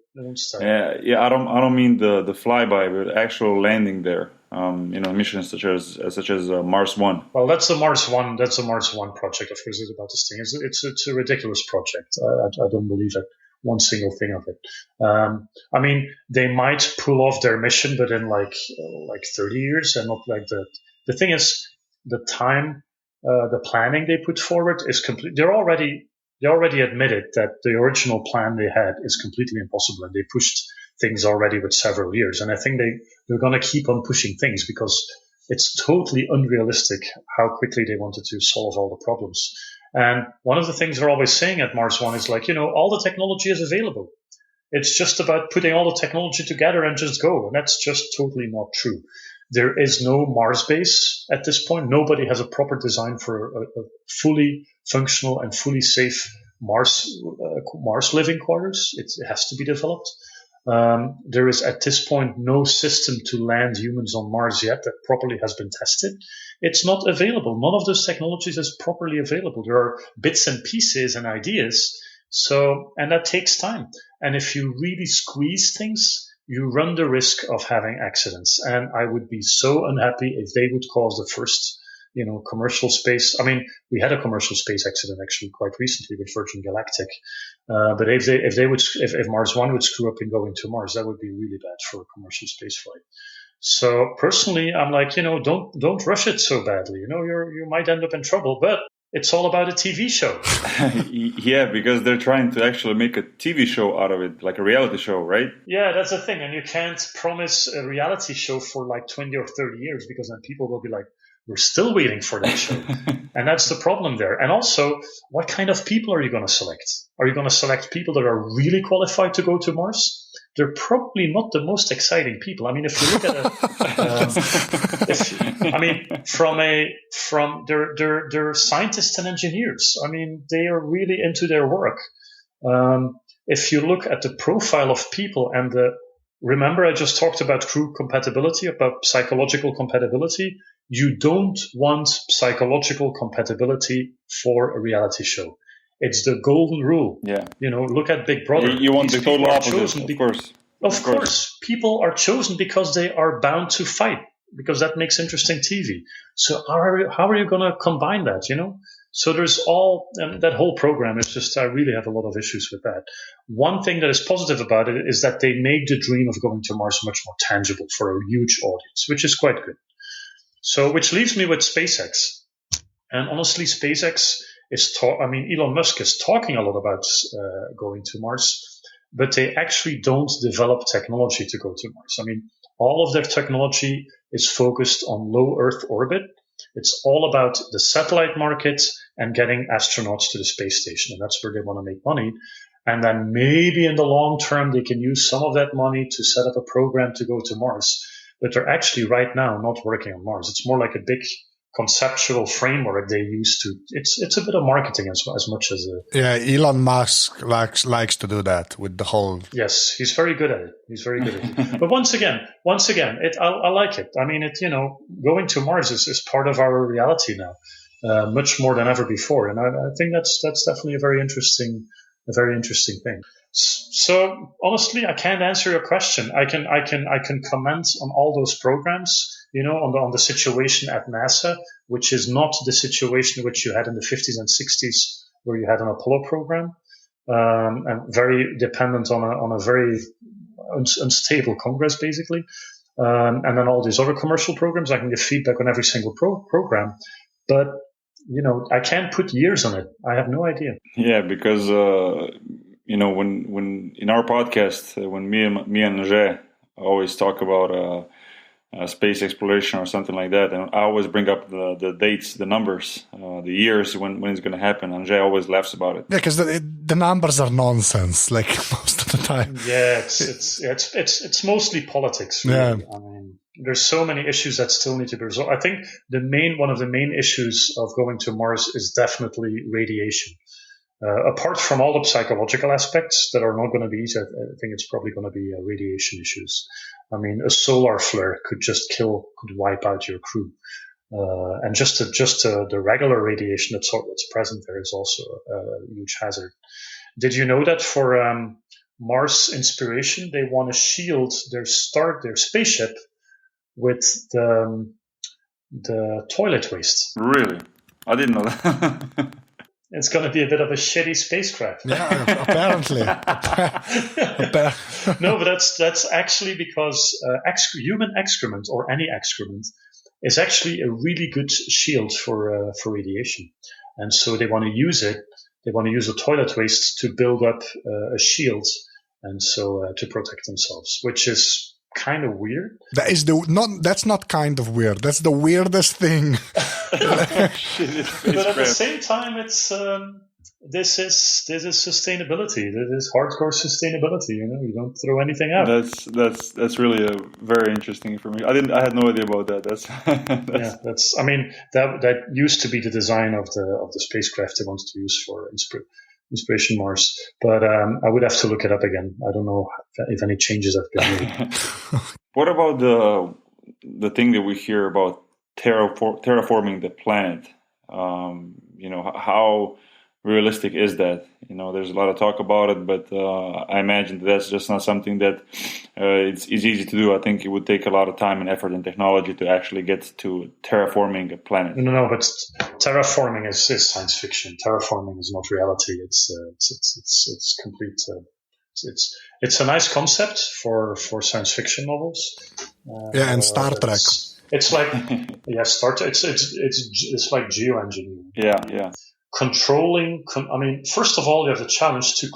Yeah. I don't mean the flyby, but actual landing there. Missions such as Mars One. Well, that's the Mars One. That's the Mars One project. Of course, it's about this thing. It's a ridiculous project. I don't believe it. One single thing of it. They might pull off their mission, but in like 30 years, and not like that. The thing is, the time, the planning they put forward is complete. They already admitted that the original plan they had is completely impossible, and they pushed things already with several years. And I think they're going to keep on pushing things because it's totally unrealistic how quickly they wanted to solve all the problems. And one of the things they're always saying at Mars One is like, all the technology is available. It's just about putting all the technology together and just go. And that's just totally not true. There is no Mars base at this point. Nobody has a proper design for a fully functional and fully safe Mars living quarters. It has to be developed. There is at this point no system to land humans on Mars yet that properly has been tested. It's not available. None of those technologies is properly available. There are bits and pieces and ideas. And that takes time. And if you really squeeze things, you run the risk of having accidents. And I would be so unhappy if they would cause the first, commercial space. We had a commercial space accident actually quite recently with Virgin Galactic. But if Mars One would screw up in going to Mars, that would be really bad for a commercial space flight. So personally, I'm like, don't rush it so badly. You might end up in trouble, but it's all about a TV show. Yeah, because they're trying to actually make a TV show out of it, like a reality show, right? Yeah, that's the thing. And you can't promise a reality show for like 20 or 30 years because then people will be like, we're still waiting for that show. And that's the problem there. And also, what kind of people are you going to select? Are you going to select people that are really qualified to go to Mars? They're probably not the most exciting people. If you look at they're scientists and engineers. They are really into their work. If you look at the profile of people and remember I just talked about crew compatibility, about psychological compatibility. You don't want psychological compatibility for a reality show. It's the golden rule. Yeah. Look at Big Brother. You want the total opposite, of course. Of course. People are chosen because they are bound to fight, because that makes interesting TV. So how are you going to combine that, So there's that whole program is just, I really have a lot of issues with that. One thing that is positive about it is that they make the dream of going to Mars much more tangible for a huge audience, which is quite good. So, which leaves me with SpaceX. And honestly, SpaceX Elon Musk is talking a lot about going to Mars, but they actually don't develop technology to go to Mars. All of their technology is focused on low Earth orbit. It's all about the satellite market and getting astronauts to the space station. And that's where they want to make money. And then maybe in the long term, they can use some of that money to set up a program to go to Mars. But they're actually right now not working on Mars. It's more like a big conceptual framework they use to. It's a bit of marketing as much as Elon Musk likes to do that with the whole. Yes, he's very good at it. But once again, I like it. Going to Mars is part of our reality now, much more than ever before, and I think that's definitely a very interesting thing. So honestly, I can't answer your question. I can comment on all those programs, on the situation at NASA, which is not the situation which you had in the 50s and 60s, where you had an Apollo program, and very dependent on a very unstable Congress, basically. And then all these other commercial programs, I can give feedback on every single program, but I can't put years on it. I have no idea. Yeah, because when in our podcast, when me and Angelo always talk about space exploration or something like that, and I always bring up the dates, the numbers, the years when it's going to happen. Angelo always laughs about it. Yeah, because the numbers are nonsense, like most of the time. Yeah, it's mostly politics. Really. Yeah. I mean, there's so many issues that still need to be resolved. I think one of the main issues of going to Mars is definitely radiation. Apart from all the psychological aspects that are not going to be easy, I think it's probably going to be radiation issues. I mean, a solar flare could wipe out your crew. And just the regular radiation that's present there is also a huge hazard. Did you know that for Mars Inspiration, they want to shield their spaceship with the toilet waste? Really? I didn't know that. It's going to be a bit of a shitty spacecraft. Yeah, apparently. No, but that's actually because human excrement or any excrement is actually a really good shield for radiation, and so they want to use it. They want to use the toilet waste to build up a shield, and so to protect themselves, which is kind of weird. That's not kind of weird. That's the weirdest thing. But at the same time, it's this is sustainability. This is hardcore sustainability. You don't throw anything out. That's really a very interesting information. I had no idea about that. I mean, that used to be the design of the spacecraft they wanted to use for Inspiration Mars, but I would have to look it up again. I don't know if any changes have been made. What about the thing that we hear about terraforming the planet? How realistic is that? There's a lot of talk about it, but I imagine that's just not something that it's easy to do. I think it would take a lot of time and effort and technology to actually get to terraforming a planet. No, but terraforming is science fiction. Terraforming is not reality. It's complete. It's a nice concept for science fiction novels. And Star Trek. It's like Star Trek. It's like geoengineering. Yeah. Controlling. First of all, you have the challenge to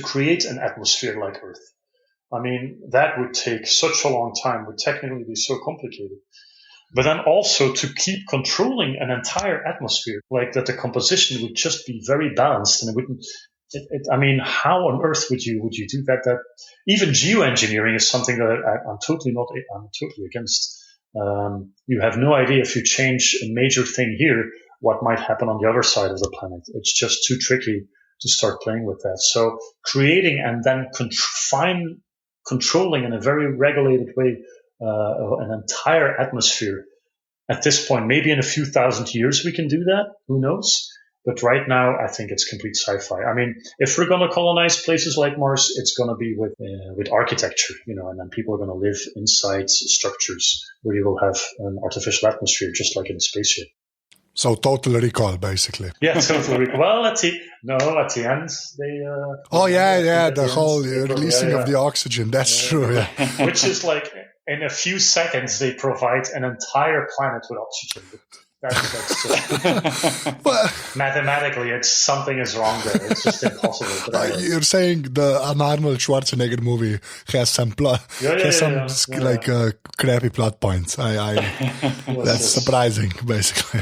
create an atmosphere like Earth. I mean, that would take such a long time. Would technically be so complicated. But then also to keep controlling an entire atmosphere, like that, the composition would just be very balanced, and it wouldn't. How on earth would you do that? That even geoengineering is something that I'm totally against. You have no idea if you change a major thing here, what might happen on the other side of the planet. It's just too tricky to start playing with that. So creating and then controlling in a very regulated way an entire atmosphere. At this point, maybe in a few thousand years we can do that. Who knows? But right now, I think it's complete sci-fi. I mean, if we're going to colonize places like Mars, it's going to be with architecture, and then people are going to live inside structures where you will have an artificial atmosphere, just like in a spaceship. So Total Recall, basically. Yeah, Total Recall. Well, at the end, they... the whole releasing of the oxygen. That's true, yeah. Which is like, in a few seconds, they provide an entire planet with oxygen. That's mathematically, something is wrong there. It's just impossible. You're saying the Arnold Schwarzenegger movie has some crappy plot points. That's surprising, basically.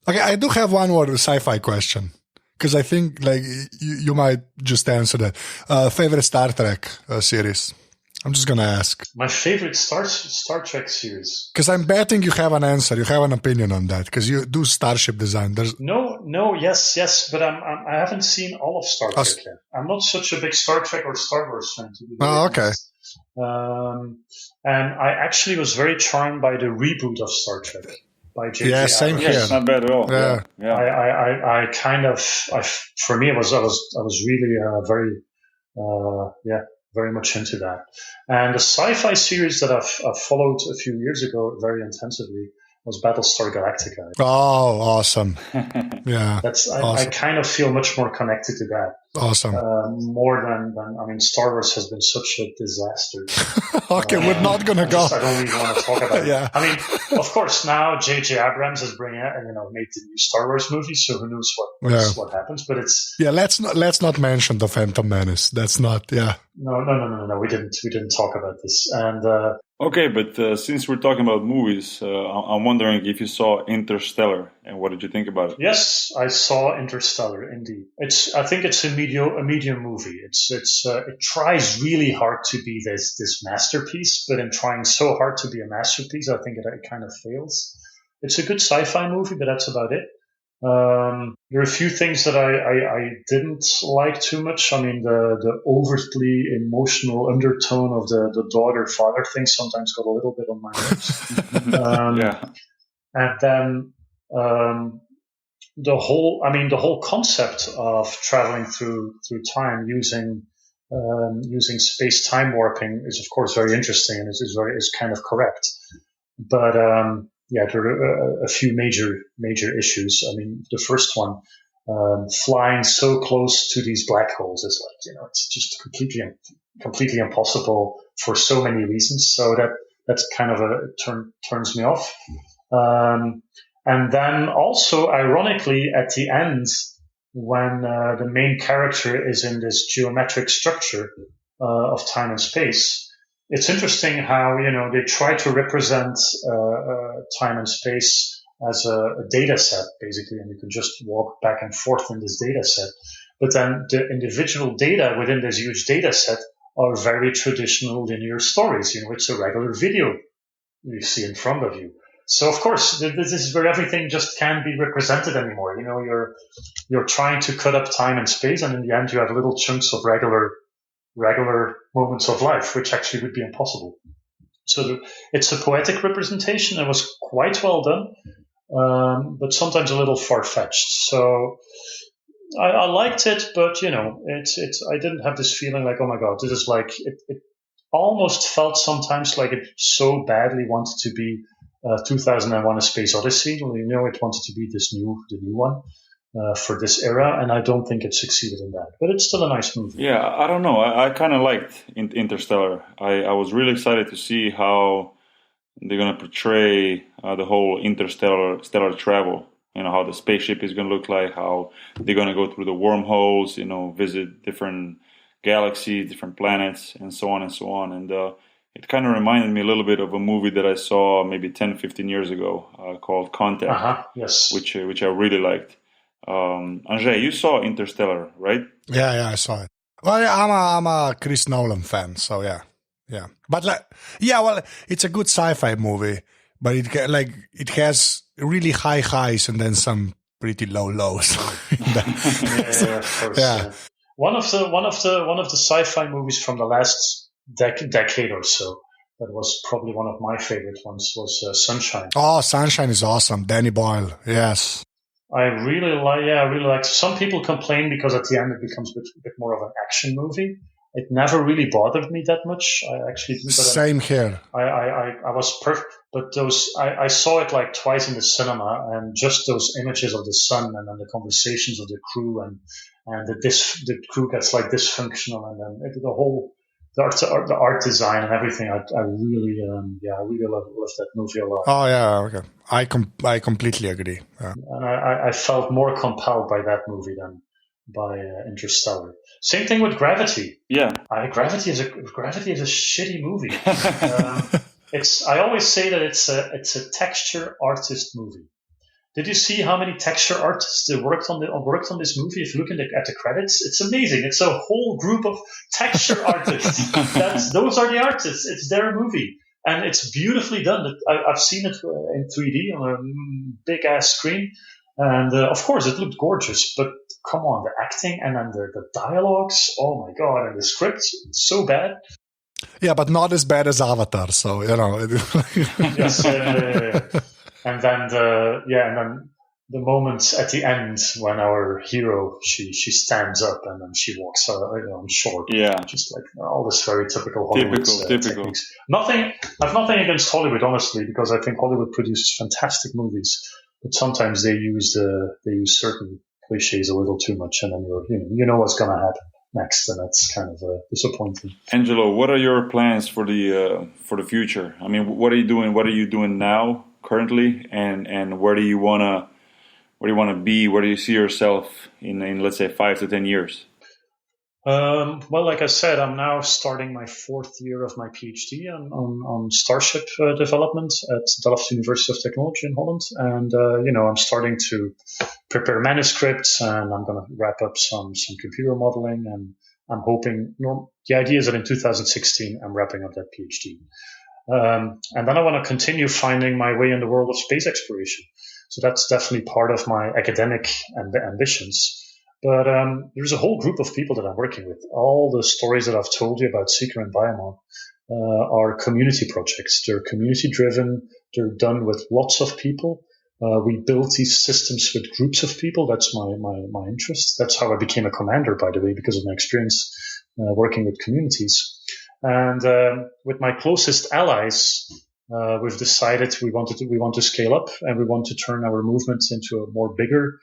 Okay, I do have one more sci-fi question, because I think you might just answer that. Favorite Star Trek series? I'm just going to ask. My favorite Star Trek series. Because I'm betting you have an answer. You have an opinion on that. Because you do starship design. Yes. But I haven't seen all of Star Trek yet. I'm not such a big Star Trek or Star Wars fan, to be honest. Okay. And I actually was very charmed by the reboot of Star Trek. by J.J. Yeah, same Abrams. here. It's not bad at all. Yeah. Yeah. For me, I was really very much into that. And the sci-fi series that I've followed a few years ago very intensively was Battlestar Galactica. Oh, awesome. Yeah. I kind of feel much more connected to that. Awesome. More than Star Wars has been such a disaster. Okay, we're not going to go. I don't really want to talk about Yeah. it. I mean, of course, now J.J. Abrams has made the new Star Wars movie, so who knows what happens, but it's... Yeah, let's not mention the Phantom Menace. That's not, yeah. No, we didn't talk about this. And, okay, but since we're talking about movies, I'm wondering if you saw Interstellar, and what did you think about it? Yes, I saw Interstellar. Indeed, I think it's a medium movie. It tries really hard to be this masterpiece, but in trying so hard to be a masterpiece, I think it kind of fails. It's a good sci-fi movie, but that's about it. There are a few things that I didn't like too much. I mean, the overtly emotional undertone of the daughter-father thing sometimes got a little bit on my nerves. Yeah. And then the whole concept of traveling through time using space-time warping is of course very interesting and is kind of correct. But there are a few major issues. I mean, the first one, flying so close to these black holes is it's just completely impossible for so many reasons. So that's kind of turns me off. And then also, ironically, at the end, when the main character is in this geometric structure of time and space, it's interesting how they try to represent time and space as a data set, basically, and you can just walk back and forth in this data set. But then the individual data within this huge data set are very traditional linear stories. It's a regular video you see in front of you. So of course, this is where everything just can't be represented anymore. You're trying to cut up time and space, and in the end, you have little chunks of regular moments of life, which actually would be impossible. So it's a poetic representation. It was quite well done, but sometimes a little far-fetched. So I liked it, but I didn't have this feeling like, oh my god, this is like it almost felt sometimes like it so badly wanted to be 2001: A Space Odyssey. It wanted to be the new one for this era, and I don't think it succeeded in that. But it's still a nice movie. Yeah, I don't know. I kind of liked Interstellar. I was really excited to see how they're going to portray the whole interstellar travel. How the spaceship is going to look like, how they're going to go through the wormholes, visit different galaxies, different planets, and so on and so on. And it kind of reminded me a little bit of a movie that I saw maybe 10, 15 years ago called Contact, yes, which I really liked. Angelo, you saw Interstellar, right? Yeah, I saw it. Well, I'm a Chris Nolan fan, so yeah. But it's a good sci-fi movie, but it has really high highs and then some pretty low lows. Of course. One of the sci-fi movies from the last decade or so that was probably one of my favorite ones was Sunshine. Oh, Sunshine is awesome. Danny Boyle, yes. I really like. Some people complain because at the end it becomes a bit more of an action movie. It never really bothered me that much. I actually didn't. Same here. I was perfect, but I saw it like twice in the cinema, and just those images of the sun and then the conversations of the crew and the crew gets like dysfunctional, and then the art design and everything. I really love that movie a lot. Oh yeah, okay. I completely agree. Yeah. And I felt more compelled by that movie than by Interstellar. Same thing with Gravity. Yeah, Gravity is a shitty movie. I always say that it's a texture artist movie. Did you see how many texture artists that worked on this movie? If you look at the credits, it's amazing. It's a whole group of texture artists. Those are the artists. It's their movie, and it's beautifully done. I've seen it in 3D on a big ass screen, and of course it looked gorgeous. But come on, the acting and then the dialogues. Oh my god, and the script, it's so bad. Yeah, but not as bad as Avatar. So Yes. And then the moment at the end when our hero, she stands up and then she walks on shore. Yeah. Just like all this very typical Hollywood Typical. techniques. I have nothing against Hollywood, honestly, because I think Hollywood produces fantastic movies, but sometimes they use certain cliches a little too much, and then you know what's going to happen next, and that's kind of disappointing. Angelo, what are your plans for the future? I mean, what are you doing? What are you doing now, currently, and where do you wanna be? Where do you see yourself in let's say 5 to 10 years? Well, like I said, I'm now starting my 4th year of my PhD on starship development at Delft University of Technology in Holland, and I'm starting to prepare manuscripts, and I'm going to wrap up some computer modeling, and I'm hoping. The idea is that in 2016 I'm wrapping up that PhD, and then I want to continue finding my way in the world of space exploration. So that's definitely part of my academic ambitions. But there's a whole group of people that I'm working with. All the stories that I've told you about Seeker and Biomon are community projects. They're community-driven. They're done with lots of people. We build these systems with groups of people. That's my interest. That's how I became a commander, by the way, because of my experience working with communities. And with my closest allies, we've decided we want to scale up, and we want to turn our movements into a bigger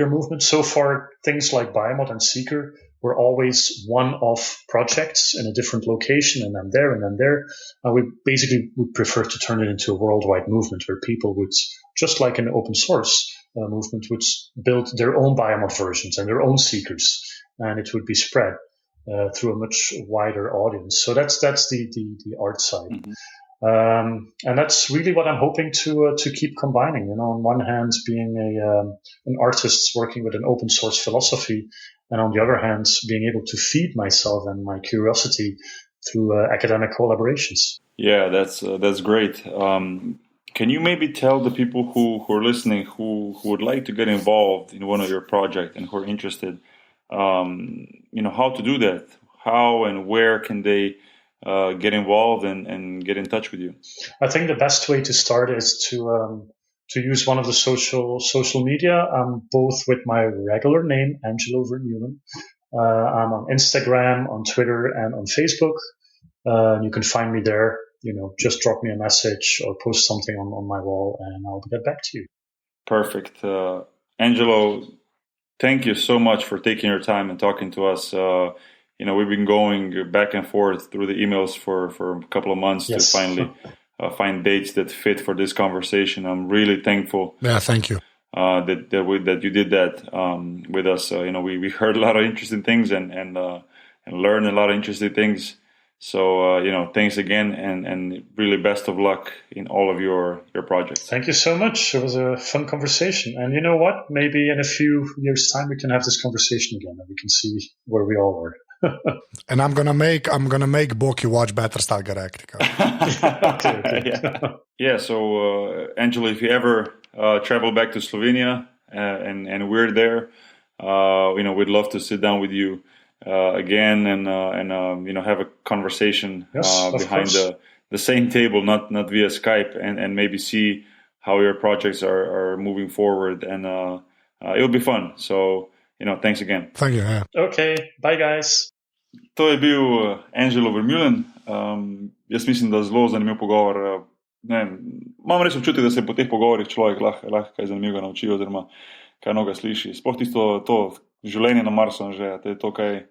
movement. So far, things like Biomod and Seeker were always one-off projects in a different location, and then there, and then there. And we basically would prefer to turn it into a worldwide movement where people would, just like an open source movement, would build their own Biomod versions and their own Seekers, and it would be spread through a much wider audience. So that's the art side. Mm-hmm. And that's really what I'm hoping to keep combining. On one hand, being an artist working with an open source philosophy, and on the other hand, being able to feed myself and my curiosity through academic collaborations. Yeah, that's great. Can you maybe tell the people who are listening who would like to get involved in one of your projects and who are interested, how to do that? How and where can they get involved and get in touch with you? I think the best way to start is to use one of the social media. I'm both with my regular name, Angelo Vermeulen. I'm on Instagram, on Twitter, and on Facebook. You can find me there. Just drop me a message or post something on my wall, and I'll get back to you. Perfect. Angelo, thank you so much for taking your time and talking to us. We've been going back and forth through the emails for a couple of months to finally find dates that fit for this conversation. I'm really thankful. Yeah, thank you. That you did that with us. We heard a lot of interesting things and learned a lot of interesting things. So, thanks again, and really best of luck in all of your projects. Thank you so much. It was a fun conversation. And you know what? Maybe in a few years' time we can have this conversation again, and we can see where we all are. And I'm gonna make Boki watch Battlestar Galactica. Okay. Yeah. So, Angelo, if you ever travel back to Slovenia and we're there, we'd love to sit down with you again and have a conversation behind the same table, not via Skype, and maybe see how your projects are moving forward, and it'll be fun. So. Thanks again. Thank you. Yeah. Okay, bye guys. To je bil Angelo Vermeulen. Jaz mislim, da zelo zanimiv pogovor. Imam res občutek, da se po teh pogovorih človek lahko kaj zanimivega nauči, oziroma kaj mnogo sliši. Sploh to življenje na Marsu, že je to, kaj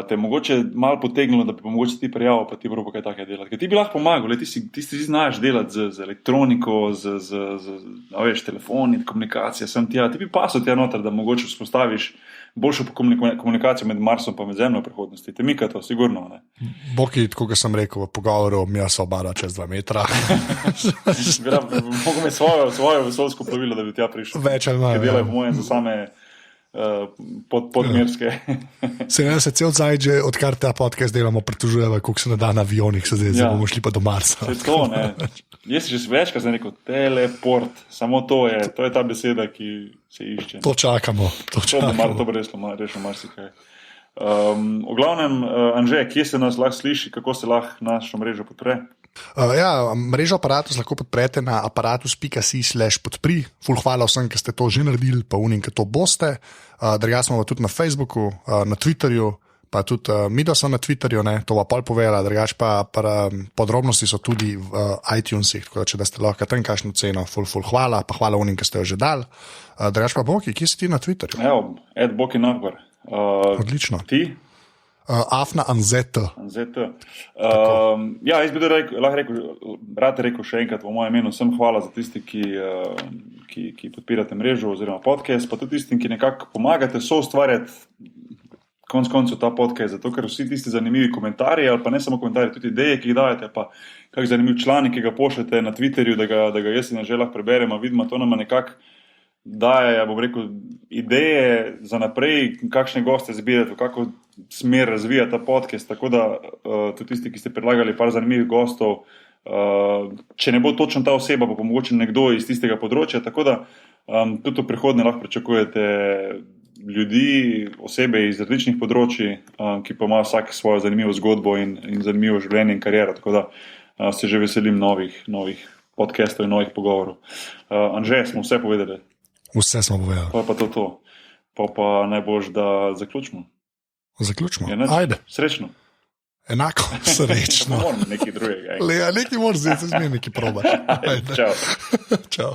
te mogoče malo potegnilo, da bi pa mogoče ti prijavil, pa ti probo kaj takega delati. Ker ti bi lahko pomagal, ti si znaš delati z elektroniko, z telefoni, komunikacija, ti bi pasal tja noter, da mogoče vzpostaviš boljšo komunikacijo med Marsom pa med Zemljo v prihodnosti. Te mika to, sigurno. Ne? Boki, tako kot sem rekel v pogovoru, mi se obada čez 2 metra. Mogo imeti svojo vesoljsko plovilo, da bi tja prišel. Več ali manj. Ker delajo po mojem za same podmerske. Se cel zdaj, že odkar ta podcast delamo, pritožujemo, koliko se ne da na avionih, zdaj bomo šli pa do Marsa. To je to, ne. Jaz si že večkrat sem rekel teleport, samo to je ta beseda, ki se išče. To čakamo. To bo rešilo marsikaj. V glavnem, Anže, kje se nas lahko sliši, kako se lahko našo mrežo podpre? Mrežo Aparatus lahko podprete na aparatus.si/podpri. Ful hvala vsem, ki ste to že naredili, pa unim, ki to boste. Drugače smo tudi na Facebooku, na Twitterju, pa tudi Mido so na Twitterju, ne, to pa pol povedala, drugače pa podrobnosti so tudi v iTunesih, tako da če da ste lahko tam kakšno ceno, ful hvala, pa hvala unim, ki ste jo že dali. Drugače pa Boki, kje si ti na Twitterju? Evo, Boki Nahbar. Odlično. Ti? Afna Anzeta. Jaz bi rad rekel še enkrat v mojem imenu, vsem hvala za tisti, ki podpirate mrežo oziroma podcast, pa tudi tistim, ki nekako pomagate soustvarjati konec koncev ta podcast, zato ker vsi tisti zanimivi komentarji, ali pa ne samo komentarji, tudi ideje, ki jih dajete, pa kak zanimiv članek, ki ga pošljete na Twitterju, da ga jaz in Anžela preberemo, vidimo, to nam nekako daje, bom rekel, ideje za naprej, kakšne goste zbirati, v kako smer razvija ta podcast, tako da tudi tisti, ki ste predlagali par zanimivih gostov, če ne bo točno ta oseba, pa mogoče nekdo iz tistega področja, tako da tudi v prihodnje lahko pričakujete ljudi, osebe iz različnih področji, ki pa ima vsak svojo zanimivo zgodbo in zanimivo življenje in kariero, tako da se že veselim novih podcastov in novih pogovorov. Anže, smo vse povedali? Vse smo povedali. Pa to. Pa najboljš, da zaključimo. Ajde. Srečno. Enako, srečno. Nekaj drugega. Nekaj moraš zdaj, se zmeri nekaj probaš. Čau. Čau.